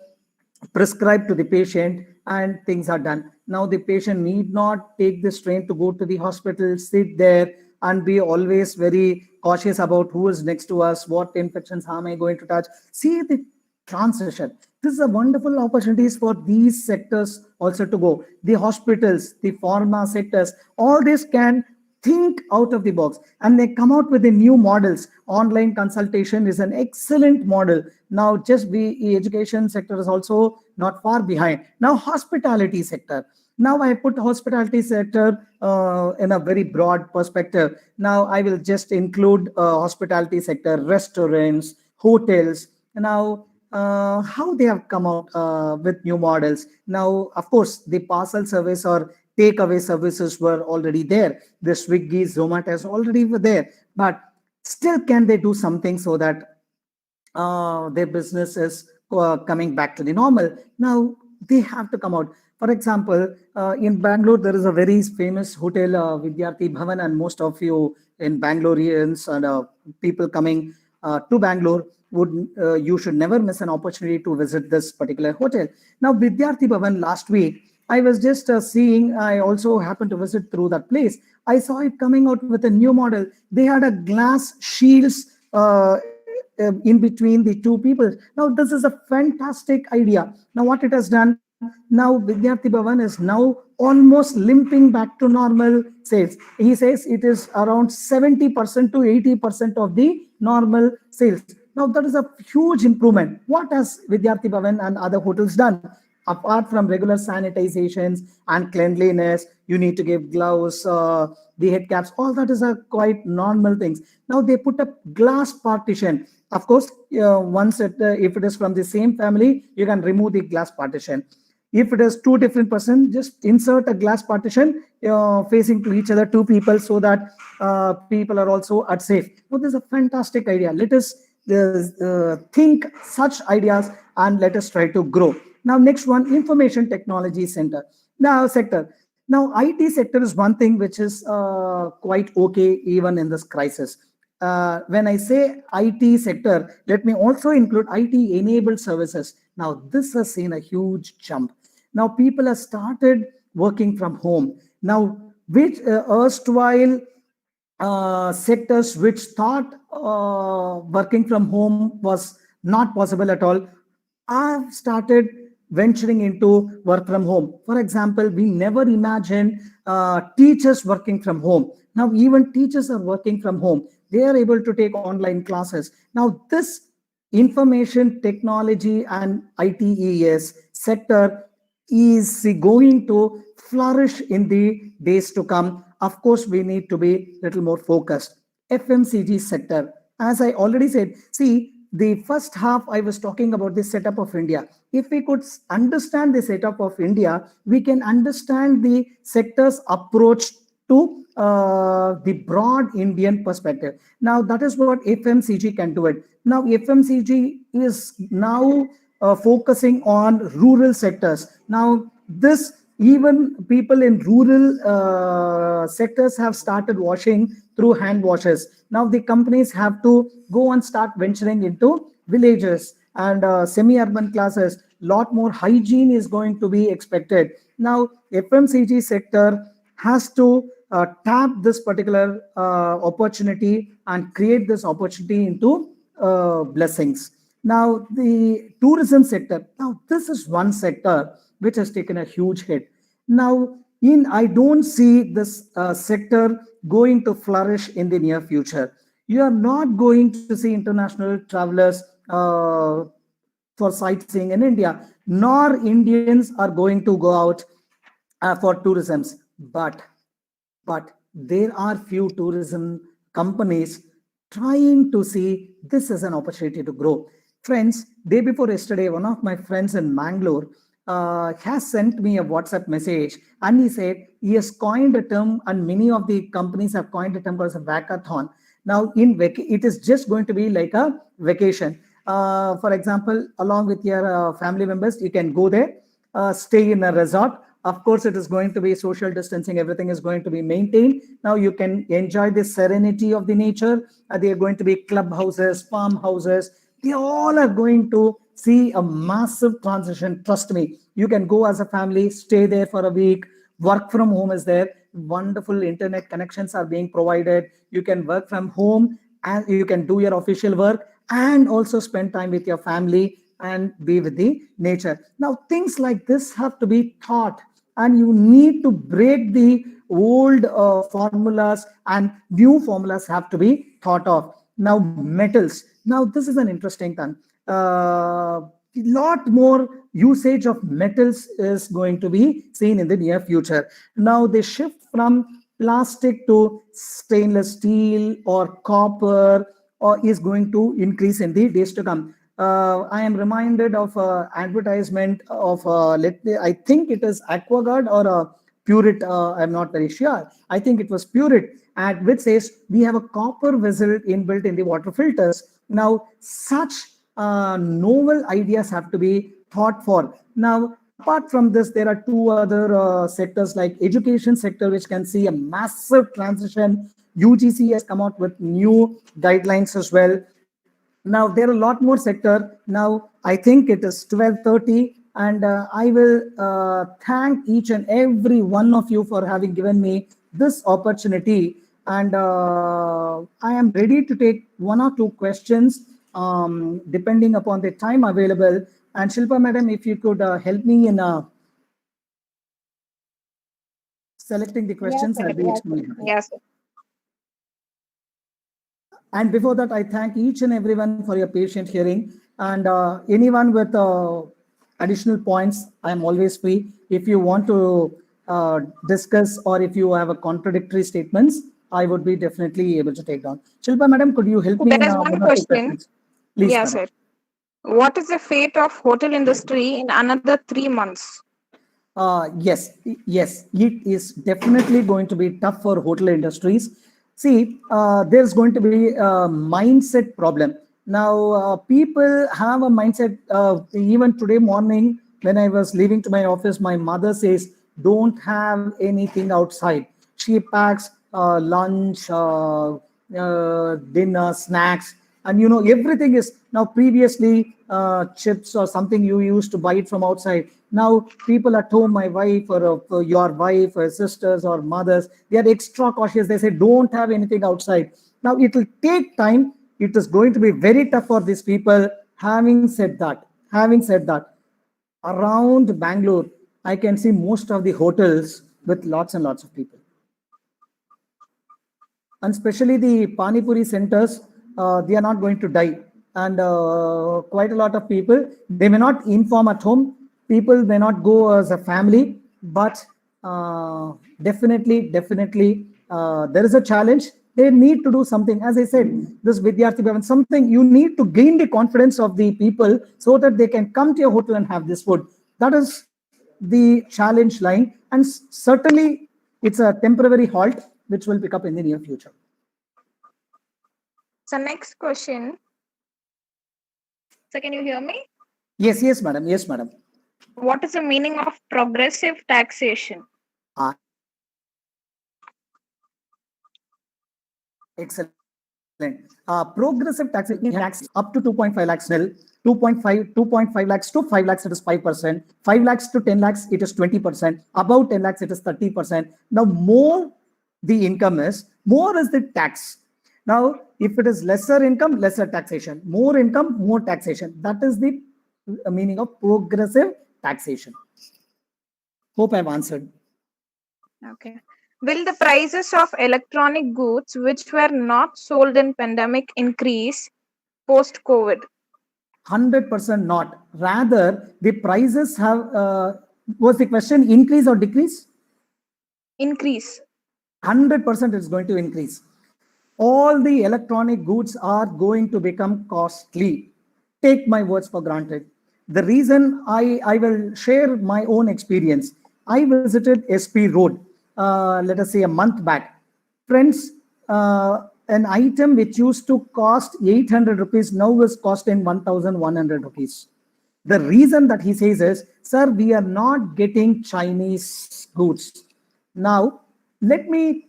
prescribed to the patient, and things are done. Now the patient need not take this train to go to the hospital, sit there and be always very cautious about who is next to us, what infections am I going to touch. See the transition. This is a wonderful opportunities for these sectors also to go. The hospitals, the pharma sectors, all this can think out of the box, and they come out with the new models. Online consultation is an excellent model. Now just the education sector is also not far behind. Now hospitality sector, now I put hospitality sector in a very broad perspective. Now I will just include hospitality sector, restaurants, hotels. Now how they have come out with new models. Now of course the parcel service or takeaway services were already there. The Swiggy, Zomato already were there, but still can they do something so that their business is coming back to the normal? Now they have to come out. For example, in Bangalore, there is a very famous hotel, Vidyarthi Bhavan, and most of you in Bangaloreans and people coming to Bangalore would you should never miss an opportunity to visit this particular hotel. Now, Vidyarthi Bhavan last week, I was just seeing, I also happened to visit through that place. I saw it coming out with a new model. They had a glass shields in between the two people. Now, this is a fantastic idea. Now, what it has done, now Vidyarthi Bhavan is now almost limping back to normal sales. He says it is around 70% to 80% of the normal sales. Now, that is a huge improvement. What has Vidyarthi Bhavan and other hotels done? Apart from regular sanitizations and cleanliness, you need to give gloves, the head caps, all that is a quite normal things. Now they put a glass partition. Of course, if it is from the same family, you can remove the glass partition. If it is two different person, just insert a glass partition facing to each other, two people, so that people are also at safe. Well, this is a fantastic idea. Let us think such ideas and let us try to grow. Now, next one, information technology center. Now, sector. Now, IT sector is one thing which is quite okay even in this crisis. When I say IT sector, let me also include IT-enabled services. Now, this has seen a huge jump. Now, people have started working from home. Now, which erstwhile sectors which thought working from home was not possible at all, I've started venturing into work from home. For example, we never imagined teachers working from home. Now, even teachers are working from home. They are able to take online classes. Now, this information technology and ITES sector is going to flourish in the days to come. Of course, we need to be a little more focused. FMCG sector, as I already said, see, the first half I was talking about the setup of India. If we could understand the setup of India, we can understand the sector's approach to the broad Indian perspective. Now, that is what FMCG can do it. Now, FMCG is now focusing on rural sectors. Now, this even people in rural sectors have started washing through hand washes. Now the companies have to go and start venturing into villages and semi-urban classes. Lot more hygiene is going to be expected. Now FMCG sector has to tap this particular opportunity and create this opportunity into blessings. Now the tourism sector. Now this is one sector which has taken a huge hit. Now, I don't see this sector going to flourish in the near future. You are not going to see international travelers for sightseeing in India, nor Indians are going to go out for tourism. But there are few tourism companies trying to see this as an opportunity to grow. Friends, day before yesterday, one of my friends in Mangalore has sent me a WhatsApp message, and he said he has coined a term, and many of the companies have coined a term as a vacathon. Now, it is just going to be like a vacation. For example, along with your family members, you can go there, stay in a resort. Of course, it is going to be social distancing, everything is going to be maintained. Now, you can enjoy the serenity of the nature. They are going to be clubhouses, farmhouses. They all are going to see a massive transition. Trust me, you can go as a family, stay there for a week. Work from home is there. Wonderful internet connections are being provided. You can work from home and you can do your official work and also spend time with your family and be with the nature. Now, things like this have to be taught, and you need to break the old formulas, and new formulas have to be thought of. Now, metals. Now, this is an interesting thing. Lot more usage of metals is going to be seen in the near future. Now, they shift from plastic to stainless steel or copper, or is going to increase in the days to come. I am reminded of advertisement of I think it is Aquaguard or Purit. I'm not very sure. I think it was Purit, at which says we have a copper vessel inbuilt in the water filters. Now, such novel ideas have to be thought for. Now, apart from this, there are two other sectors like education sector, which can see a massive transition. UGC has come out with new guidelines as well. Now, there are a lot more sector. Now, I think it is 12:30, and I will thank each and every one of you for having given me this opportunity. And I am ready to take one or two questions, depending upon the time available. And Shilpa Madam, if you could help me in selecting the Yes, questions, sir. I'll be extremely happy. Yes, sir. And before that, I thank each and everyone for your patient hearing. And anyone with additional points, I'm always free. If you want to discuss, or if you have a contradictory statements, I would be definitely able to take down. Shilpa Madam, could you help me There in is one one or two question. questions? Please, Yes, madam. sir. What is the fate of hotel industry in another 3 months? Yes, it is definitely going to be tough for hotel industries. See, there's going to be a mindset problem. Now, people have a mindset. Even today morning, when I was leaving to my office, my mother says, "Don't have anything outside." She packs lunch, dinner, snacks, and everything is now. Previously, chips or something you used to buy it from outside. Now people at home, my wife or your wife or sisters or mothers, they are extra cautious. They say don't have anything outside. Now it will take time. It is going to be very tough for these people. Having said that, around Bangalore, I can see most of the hotels with lots and lots of people, and especially the Pani Puri centers, they are not going to die. And quite a lot of people, they may not inform at home. People may not go as a family, but definitely, there is a challenge. They need to do something. As I said, this Vidyarthi Bhavan, something you need to gain the confidence of the people so that they can come to your hotel and have this food. That is the challenge line, and certainly it's a temporary halt which will pick up in the near future. So next question. So can you hear me? Yes, madam. Yes, madam. What is the meaning of progressive taxation? Excellent. Progressive taxation tax up to 2.5 lakhs nil, 2.5 lakhs to 5 lakhs, it is 5%, 5 lakhs to 10 lakhs, it is 20%, above 10 lakhs, it is 30%. Now, more the income is, more is the tax. Now, if it is lesser income, lesser taxation, more income, more taxation. That is the meaning of progressive taxation. Hope I've answered. Okay. Will the prices of electronic goods which were not sold in pandemic increase post-COVID? 100% not. Rather, the prices have, was the question increase or decrease? Increase. 100% it's going to increase. All the electronic goods are going to become costly. take my words for granted. The reason I will share my own experience. I visited SP Road, let us say a month back. Friends, an item which used to cost 800 rupees now is costing 1,100 rupees. The reason that he says is, sir, we are not getting Chinese goods. Now, let me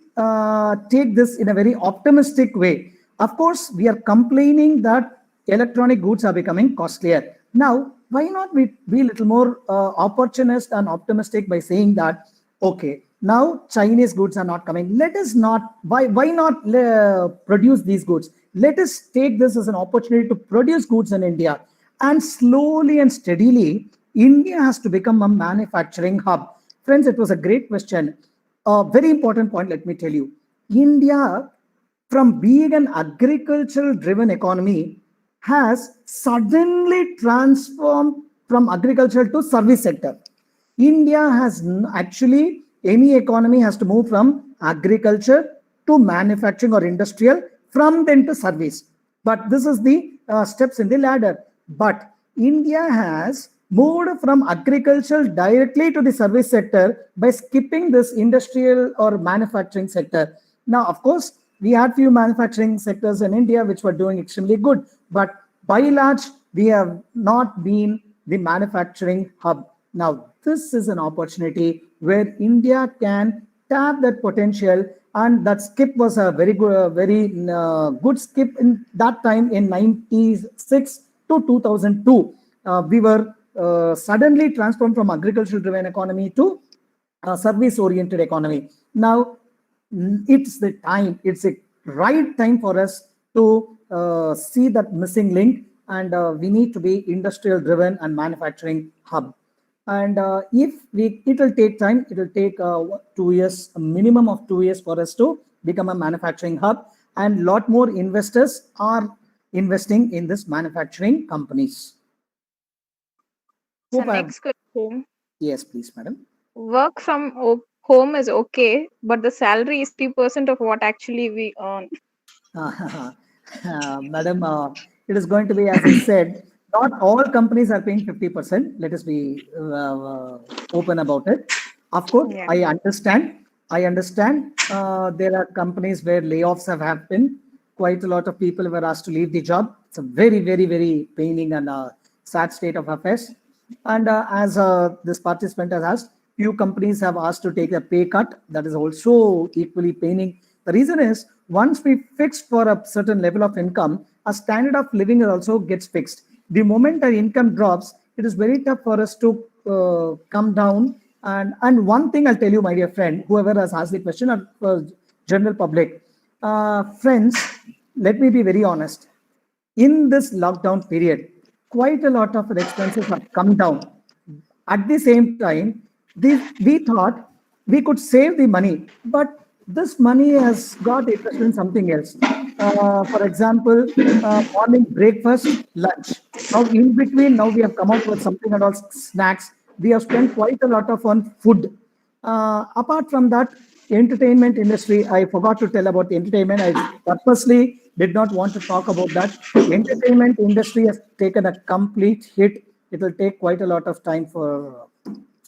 take this in a very optimistic way. Of course, we are complaining that electronic goods are becoming costlier. Now, why not we be a little more opportunist and optimistic by saying that, okay, now Chinese goods are not coming. Let us not, why not produce these goods? Let us take this as an opportunity to produce goods in India. And slowly and steadily, India has to become a manufacturing hub. Friends, it was a great question. A very important point, let me tell you. India, from being an agricultural driven economy, has suddenly transformed from agriculture to service sector. India has actually, any economy has to move from agriculture to manufacturing or industrial, from then to service. But this is the steps in the ladder. But India has moved from agriculture directly to the service sector by skipping this industrial or manufacturing sector. Now, of course, we had few manufacturing sectors in India which were doing extremely good, but by and large, we have not been the manufacturing hub. Now, this is an opportunity where India can tap that potential, and that skip was a very good skip in that time in 96 to 2002. We were suddenly transformed from agricultural driven economy to service oriented economy. Now, it's the time, it's a right time for us to see that missing link, and we need to be industrial driven and manufacturing hub. And if we, it will take time, it will take 2 years, a minimum of 2 years for us to become a manufacturing hub, and lot more investors are investing in this manufacturing companies. So Hope I have- next question. Yes, please, madam. Work from home is okay, but the salary is 3% of what actually we earn. Madam, it is going to be, as I said, not all companies are paying 50%. Let us be open about it. Of course, Yeah. I understand. I understand. There are companies where layoffs have happened. Quite a lot of people were asked to leave the job. It's a very paining and sad state of affairs. And as this participant has asked, few companies have asked to take a pay cut. That is also equally paining. The reason is, once we fix for a certain level of income, a standard of living also gets fixed. The moment our income drops, it is very tough for us to come down. And one thing I'll tell you, my dear friend, whoever has asked the question, or general public, friends, let me be very honest. In this lockdown period, quite a lot of expenses have come down. At the same time, we thought we could save the money, but this money has got invested in something else. For example, morning breakfast, lunch. Now, in between, now we have come out with something about snacks. We have spent quite a lot of on food. Apart from that, entertainment industry, I forgot to tell about the entertainment. I purposely did not want to talk about that. Entertainment industry has taken a complete hit. It will take quite a lot of time for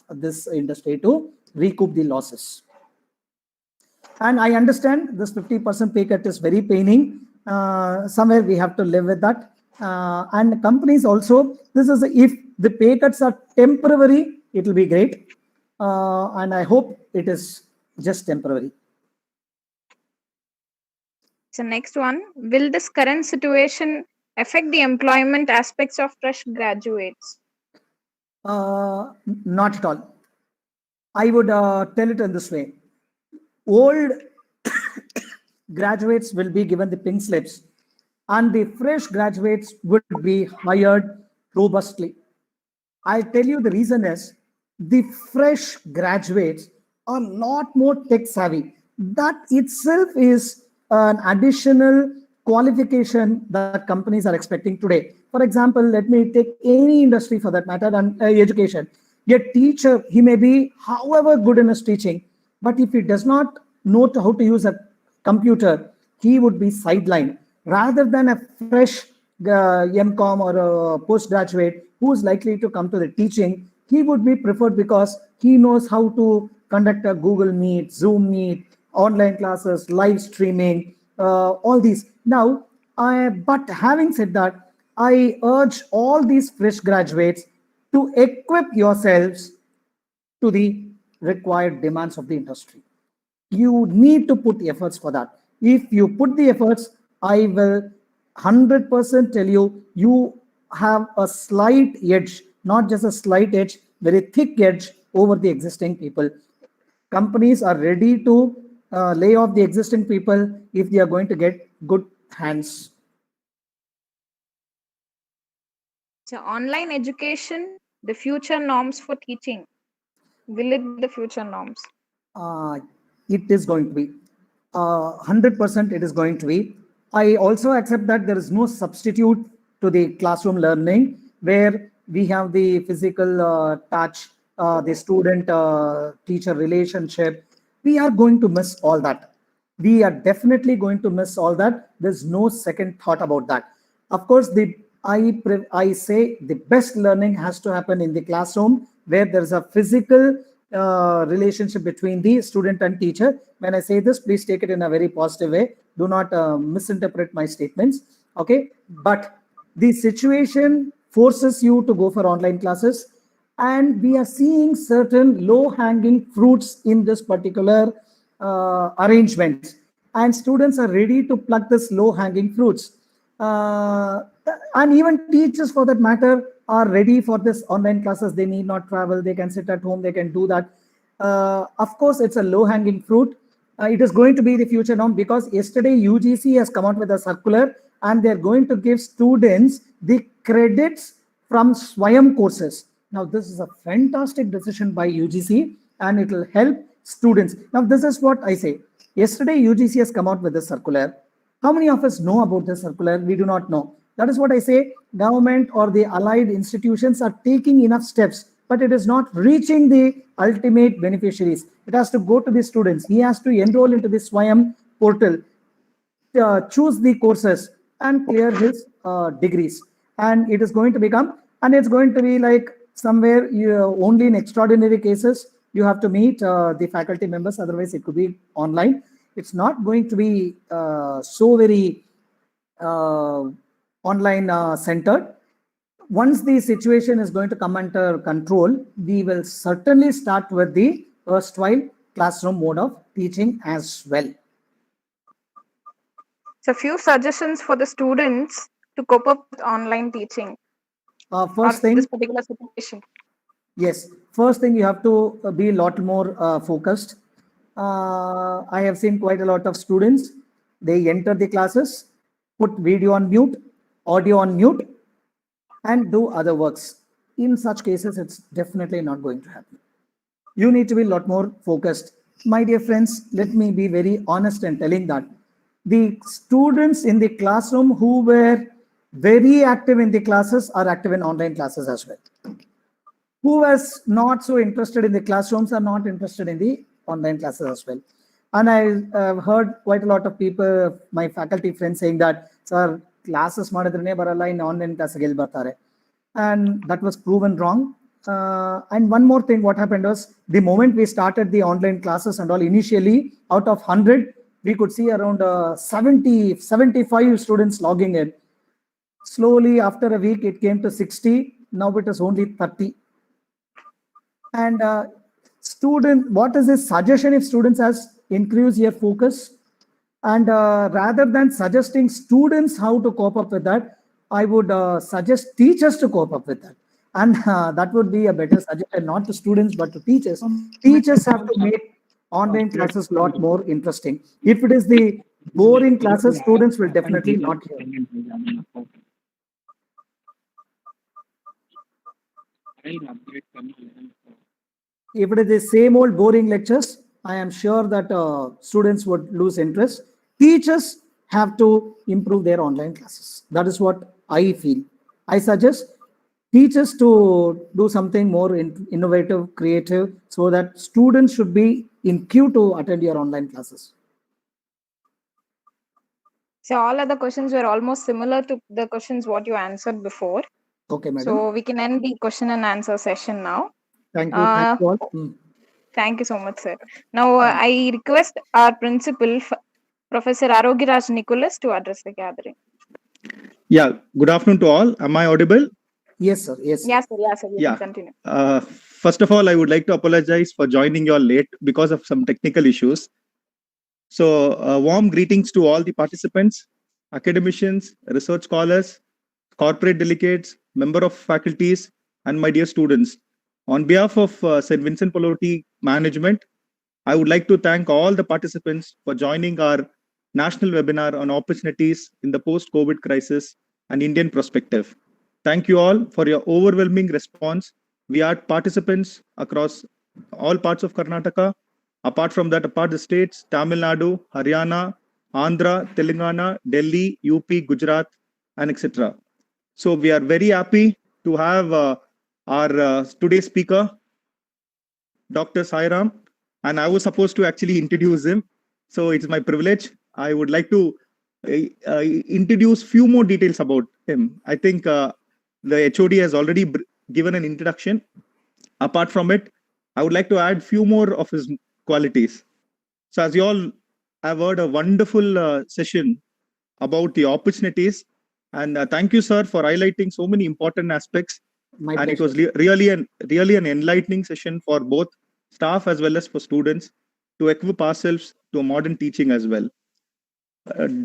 this industry to recoup the losses. And I understand this 50% pay cut is very paining. Somewhere we have to live with that. And companies also, this is, if the pay cuts are temporary, it will be great. And I hope it is just temporary. So next one, will this current situation affect the employment aspects of fresh graduates? Not at all. I would tell it in this way. Old graduates will be given the pink slips, and the fresh graduates would be hired robustly. I'll tell you the reason is, the fresh graduates are a lot more tech savvy. That itself is an additional qualification that companies are expecting today. For example, let me take any industry for that matter, and education. A teacher, he may be however good in his teaching, but if he does not know how to use a computer, he would be sidelined. Rather than a fresh MCom or a postgraduate who is likely to come to the teaching, he would be preferred because he knows how to conduct a Google Meet, Zoom Meet, online classes, live streaming, all these. Now, but having said that, I urge all these fresh graduates to equip yourselves to the required demands of the industry. You need to put efforts for that. If you put the efforts, I will 100% tell you, you have a slight edge, not just a slight edge, very thick edge over the existing people. Companies are ready to lay off the existing people if they are going to get good hands. So online education, the future norms for teaching. Will it be the future norms? uh, it is going to be 100% it is going to be. I also accept that there is no substitute to the classroom learning where we have the physical touch, the student teacher relationship. We are going to miss all that. We are definitely going to miss all that. There's no second thought about that. Of course, I say the best learning has to happen in the classroom where there's a physical relationship between the student and teacher. When I say this, please take it in a very positive way. Do not misinterpret my statements. Okay, but the situation forces you to go for online classes, and we are seeing certain low-hanging fruits in this particular arrangements, and students are ready to pluck this low-hanging fruits. Uh, and even teachers, for that matter, are ready for this online classes. They need not travel. They can sit at home. They can do that. Of course, it's a low-hanging fruit. It is going to be the future norm because yesterday UGC has come out with a circular and they're going to give students the credits from Swayam courses. Now, this is a fantastic decision by UGC and it will help students. Now, this is what I say. Yesterday, UGC has come out with a circular. How many of us know about this circular? We do not know. That is what I say. Government or the allied institutions are taking enough steps, but it is not reaching the ultimate beneficiaries. It has to go to the students. He has to enroll into the Swayam portal, choose the courses and clear his degrees. And it is going to become, and it's going to be like somewhere only in extraordinary cases, you have to meet the faculty members. Otherwise, it could be online. It's not going to be so very uh, online centered. Once the situation is going to come under control, we will certainly start with the erstwhile classroom mode of teaching as well. So few suggestions for the students to cope up with online teaching First or thing, this particular situation. yes, first thing you have to be a lot more focused. I have seen quite a lot of students. They enter the classes, put video on mute, audio on mute, and do other works. In such cases, it's definitely not going to happen. You need to be a lot more focused. My dear friends, let me be very honest in telling that the students in the classroom who were very active in the classes are active in online classes as well. Who was not so interested in the classrooms are not interested in the online classes as well. And I have heard quite a lot of people, my faculty friends saying that, sir, classes ಮಾಡಿದ್ರೇನೆ ಬರಲ್ಲ in online class ಗೆ ಬರ್ತಾರೆ. And that was proven wrong. And one more thing, what happened was the moment we started the online classes and all, initially out of 100, we could see around 70, 75 students logging in. Slowly after a week, it came to 60. Now it is only 30. And what is his suggestion if students has increase your focus? And rather than suggesting students how to cope up with that, I would suggest teachers to cope up with that. And that would be a better suggestion, not to students, but to teachers. Teachers have to make online classes a lot more interesting. If it is the boring classes, students will definitely not hear. If it is the same old boring lectures, I am sure that students would lose interest. Teachers have to improve their online classes. That is what I feel. I suggest teachers to do something more innovative, creative, so that students should be in queue to attend your online classes. So all other questions were almost similar to the questions what you answered before. Okay, madam. So we can end the question and answer session now. Thank you. Thank you all. Thank you so much, sir. Now I request our principal, Professor Arogiraj Nicholas, to address the gathering. Yeah, good afternoon to all. Am I audible? Yes, sir. Yes, sir. Yes, sir. Yes, sir. You Yeah. can continue. First of all, I would like to apologize for joining you all late because of some technical issues. So, warm greetings to all the participants, academicians, research scholars, corporate delegates, member of faculties, and my dear students. On behalf of St. Vincent Pallotti Management, I would like to thank all the participants for joining our national webinar on opportunities in the post-COVID crisis and Indian perspective. Thank you all for your overwhelming response. We had participants across all parts of Karnataka. Apart from that, apart the states, Tamil Nadu, Haryana, Andhra, Telangana, Delhi, UP, Gujarat, and etc. So we are very happy to have our today's speaker, Dr. Sairam, and I was supposed to actually introduce him. So it's my privilege. I would like to introduce few more details about him. I think the HOD has already given an introduction. Apart from it, I would like to add few more of his qualities. So as you all have heard a wonderful session about the opportunities, and thank you, sir, for highlighting so many important aspects. My And pleasure. it was really an enlightening session for both staff as well as for students to equip ourselves to a modern teaching as well.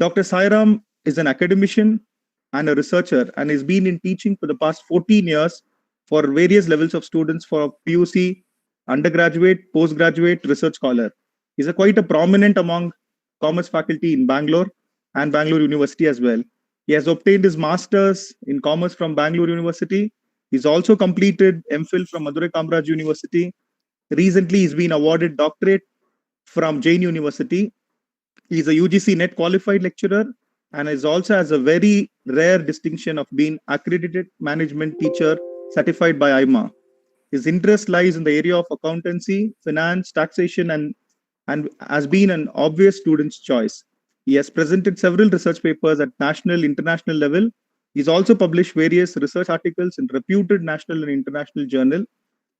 Dr. Sairam is an academician and a researcher and has been in teaching for the past 14 years for various levels of students for PUC, undergraduate, postgraduate, research scholar. He's quite a prominent among commerce faculty in Bangalore and Bangalore University as well. He has obtained his master's in commerce from Bangalore University. He's also completed MPhil from Madurai Kamaraj University. Recently, he's been awarded doctorate from Jain University. He's a UGC NET qualified lecturer and is also has a very rare distinction of being accredited management teacher certified by IMA. His interest lies in the area of accountancy, finance, taxation, and has been an obvious student's choice. He has presented several research papers at national, international level. He's also published various research articles in reputed national and international journal.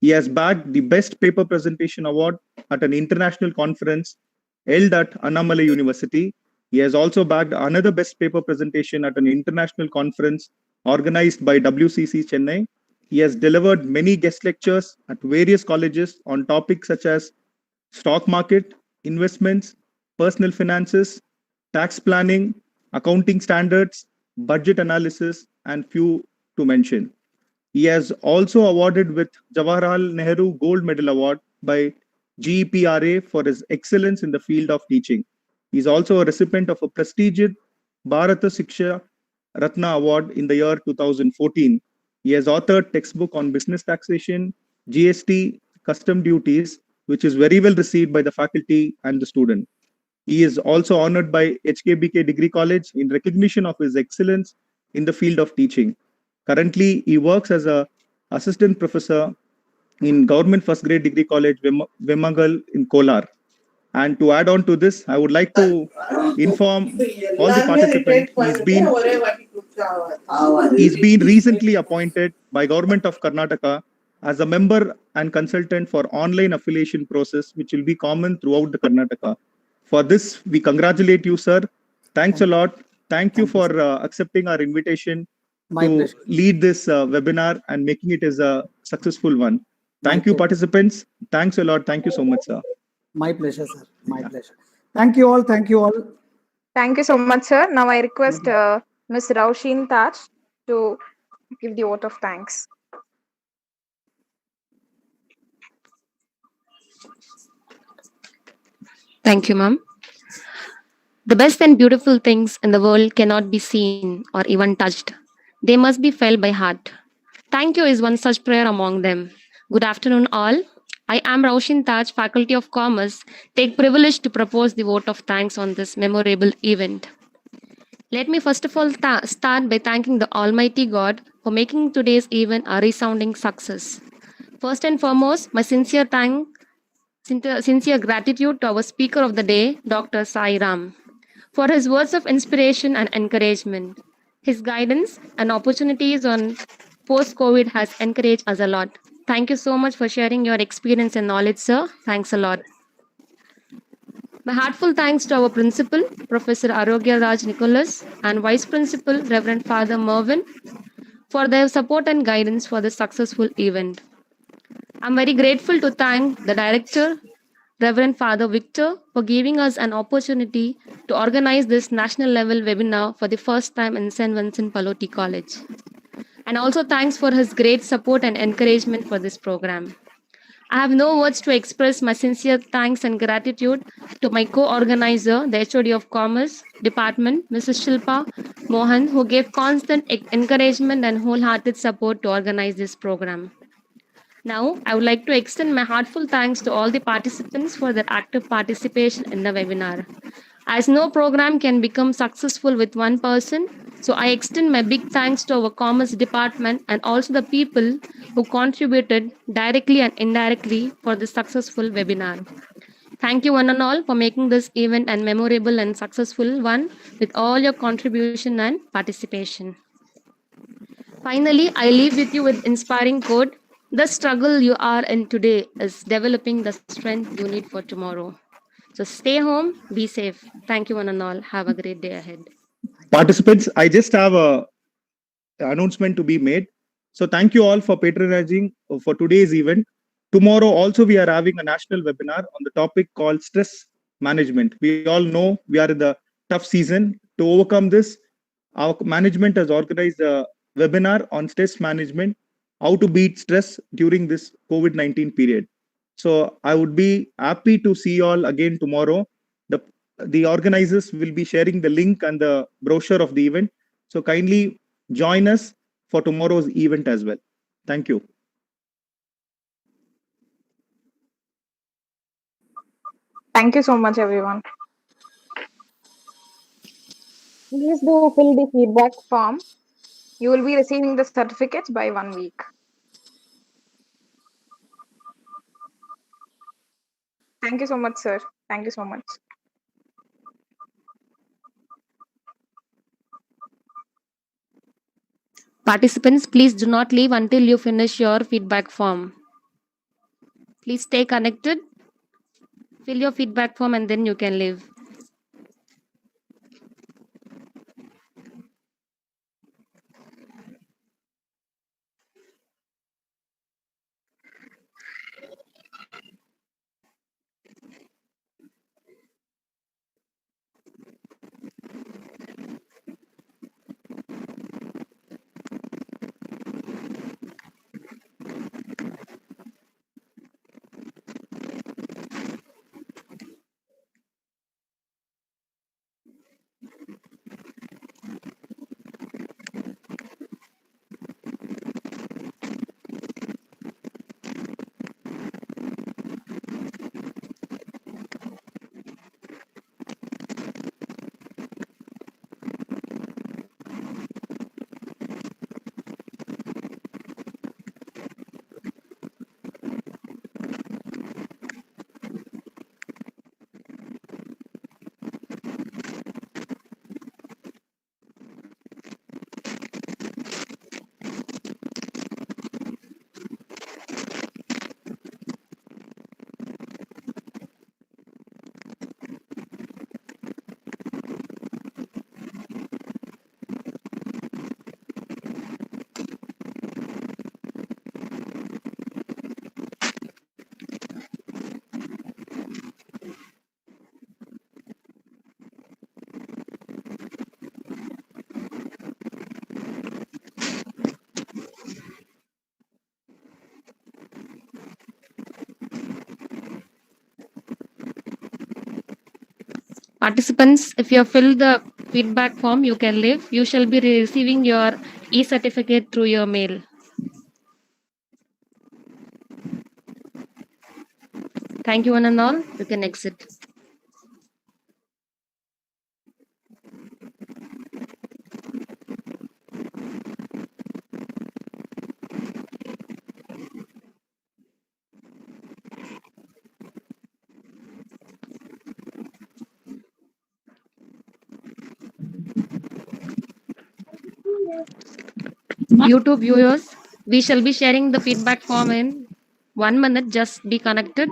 He has bagged the Best Paper Presentation Award at an international conference held at Annamalai University. He has also bagged another Best Paper Presentation at an international conference organized by WCC Chennai. He has delivered many guest lectures at various colleges on topics such as stock market, investments, personal finances, tax planning, accounting standards, budget analysis, and few to mention. He has also awarded with Jawaharlal Nehru Gold Medal Award by GEPRA for his excellence in the field of teaching. He is also a recipient of a prestigious Bharata Shiksha Ratna Award in the year 2014. He has authored textbook on business taxation, GST, custom duties, which is very well received by the faculty and the student. He is also honored by HKBK Degree College in recognition of his excellence in the field of teaching. Currently, he works as an assistant professor in Government First Grade Degree College, Vemangal in Kolar. And to add on to this, I would like to inform all the participants he's been recently appointed by Government of Karnataka as a member and consultant for online affiliation process, which will be common throughout the Karnataka. For this, we congratulate you, sir. Thanks a lot. Thank you for accepting our invitation to lead this webinar and making it as a successful one. Thank you, participants. Thanks a lot. Thank you so much, sir. My pleasure, sir. My pleasure. Thank you all. Thank you all. Thank you so much, sir. Now I request Ms. Raushin Taj to give the vote of thanks. Thank you, ma'am. The best and beautiful things in the world cannot be seen or even touched. They must be felt by heart. Thank you is one such prayer among them. Good afternoon, all. I am Raushin Taj, Faculty of Commerce. Take privilege to propose the vote of thanks on this memorable event. Let me first of all start by thanking the Almighty God for making today's event a resounding success. First and foremost, my sincere gratitude to our speaker of the day, Dr. Sai Ram, for his words of inspiration and encouragement. His guidance and opportunities on post COVID has encouraged us a lot. Thank you so much for sharing your experience and knowledge, sir. Thanks a lot. My heartful thanks to our principal, Professor Arogya Raj Nicholas, and Vice Principal, Reverend Father Mervyn, for their support and guidance for this successful event. I'm very grateful to thank the director, Reverend Father Victor, for giving us an opportunity to organize this national level webinar for the first time in St. Vincent Pallotti College. And also thanks for his great support and encouragement for this program. I have no words to express my sincere thanks and gratitude to my co-organizer, the HOD of Commerce Department, Mrs. Shilpa Mohan, who gave constant encouragement and wholehearted support to organize this program. Now, I would like to extend my heartfelt thanks to all the participants for their active participation in the webinar. As no program can become successful with one person, so I extend my big thanks to our Commerce Department and also the people who contributed directly and indirectly for this successful webinar. Thank you one and all for making this event a memorable and successful one with all your contribution and participation. Finally, I leave with you with inspiring quote. The struggle you are in today is developing the strength you need for tomorrow. So stay home, be safe. Thank you one and all. Have a great day ahead. Participants, I just have a announcement to be made. So thank you all for patronizing for today's event. Tomorrow also we are having a national webinar on the topic called stress management. We all know we are in the tough season. To overcome this, our management has organized a webinar on stress management, how to beat stress during this COVID-19 period. So I would be happy to see you all again tomorrow. The organizers will be sharing the link and the brochure of the event. So kindly join us for tomorrow's event as well. Thank you. Thank you so much, everyone. Please do fill the feedback form. You will be receiving the certificates by 1 week. Thank you so much, sir. Thank you so much. Participants, please do not leave until you finish your feedback form. Please stay connected. Fill your feedback form and then you can leave. Participants, if you have filled the feedback form, you can leave. You shall be receiving your e-certificate through your mail. Thank you one and all. You can exit. YouTube viewers, we shall be sharing the feedback form in 1 minute. Just be connected.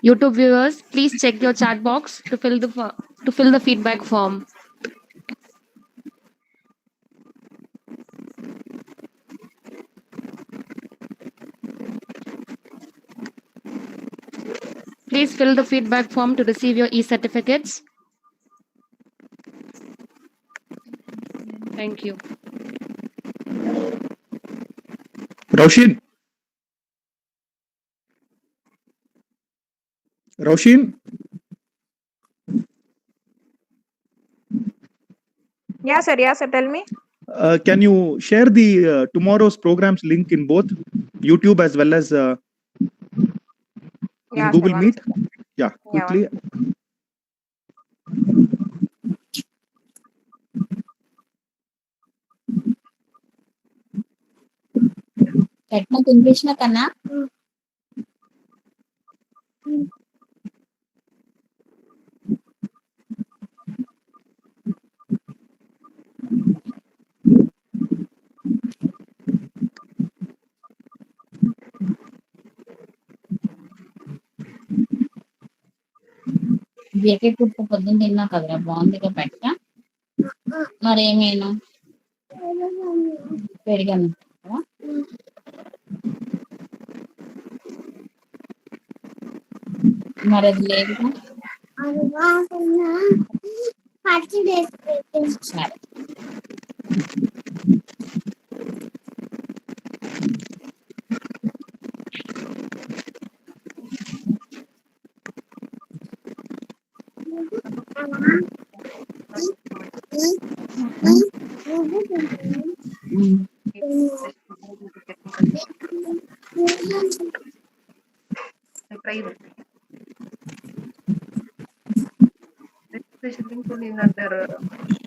YouTube viewers, please check your chat box to fill the feedback form. Please fill the feedback form to receive your e-certificates. Thank you. Roshin. Roshin. Yeah, sir. Yeah, sir. Tell me. Can you share the tomorrow's programs link in both YouTube as well as in Yeah, Google sir. Meet? One second. Yeah, Yeah, quickly. Tekno తినిపించిన కన్నా బీరకాయ పుట్టు పొద్దున్న తిన్నా కదరా బాగుందిగా పెట్ట మరేమేను పెరిగాను మరి అది లేదుగా సరే Registration link only in that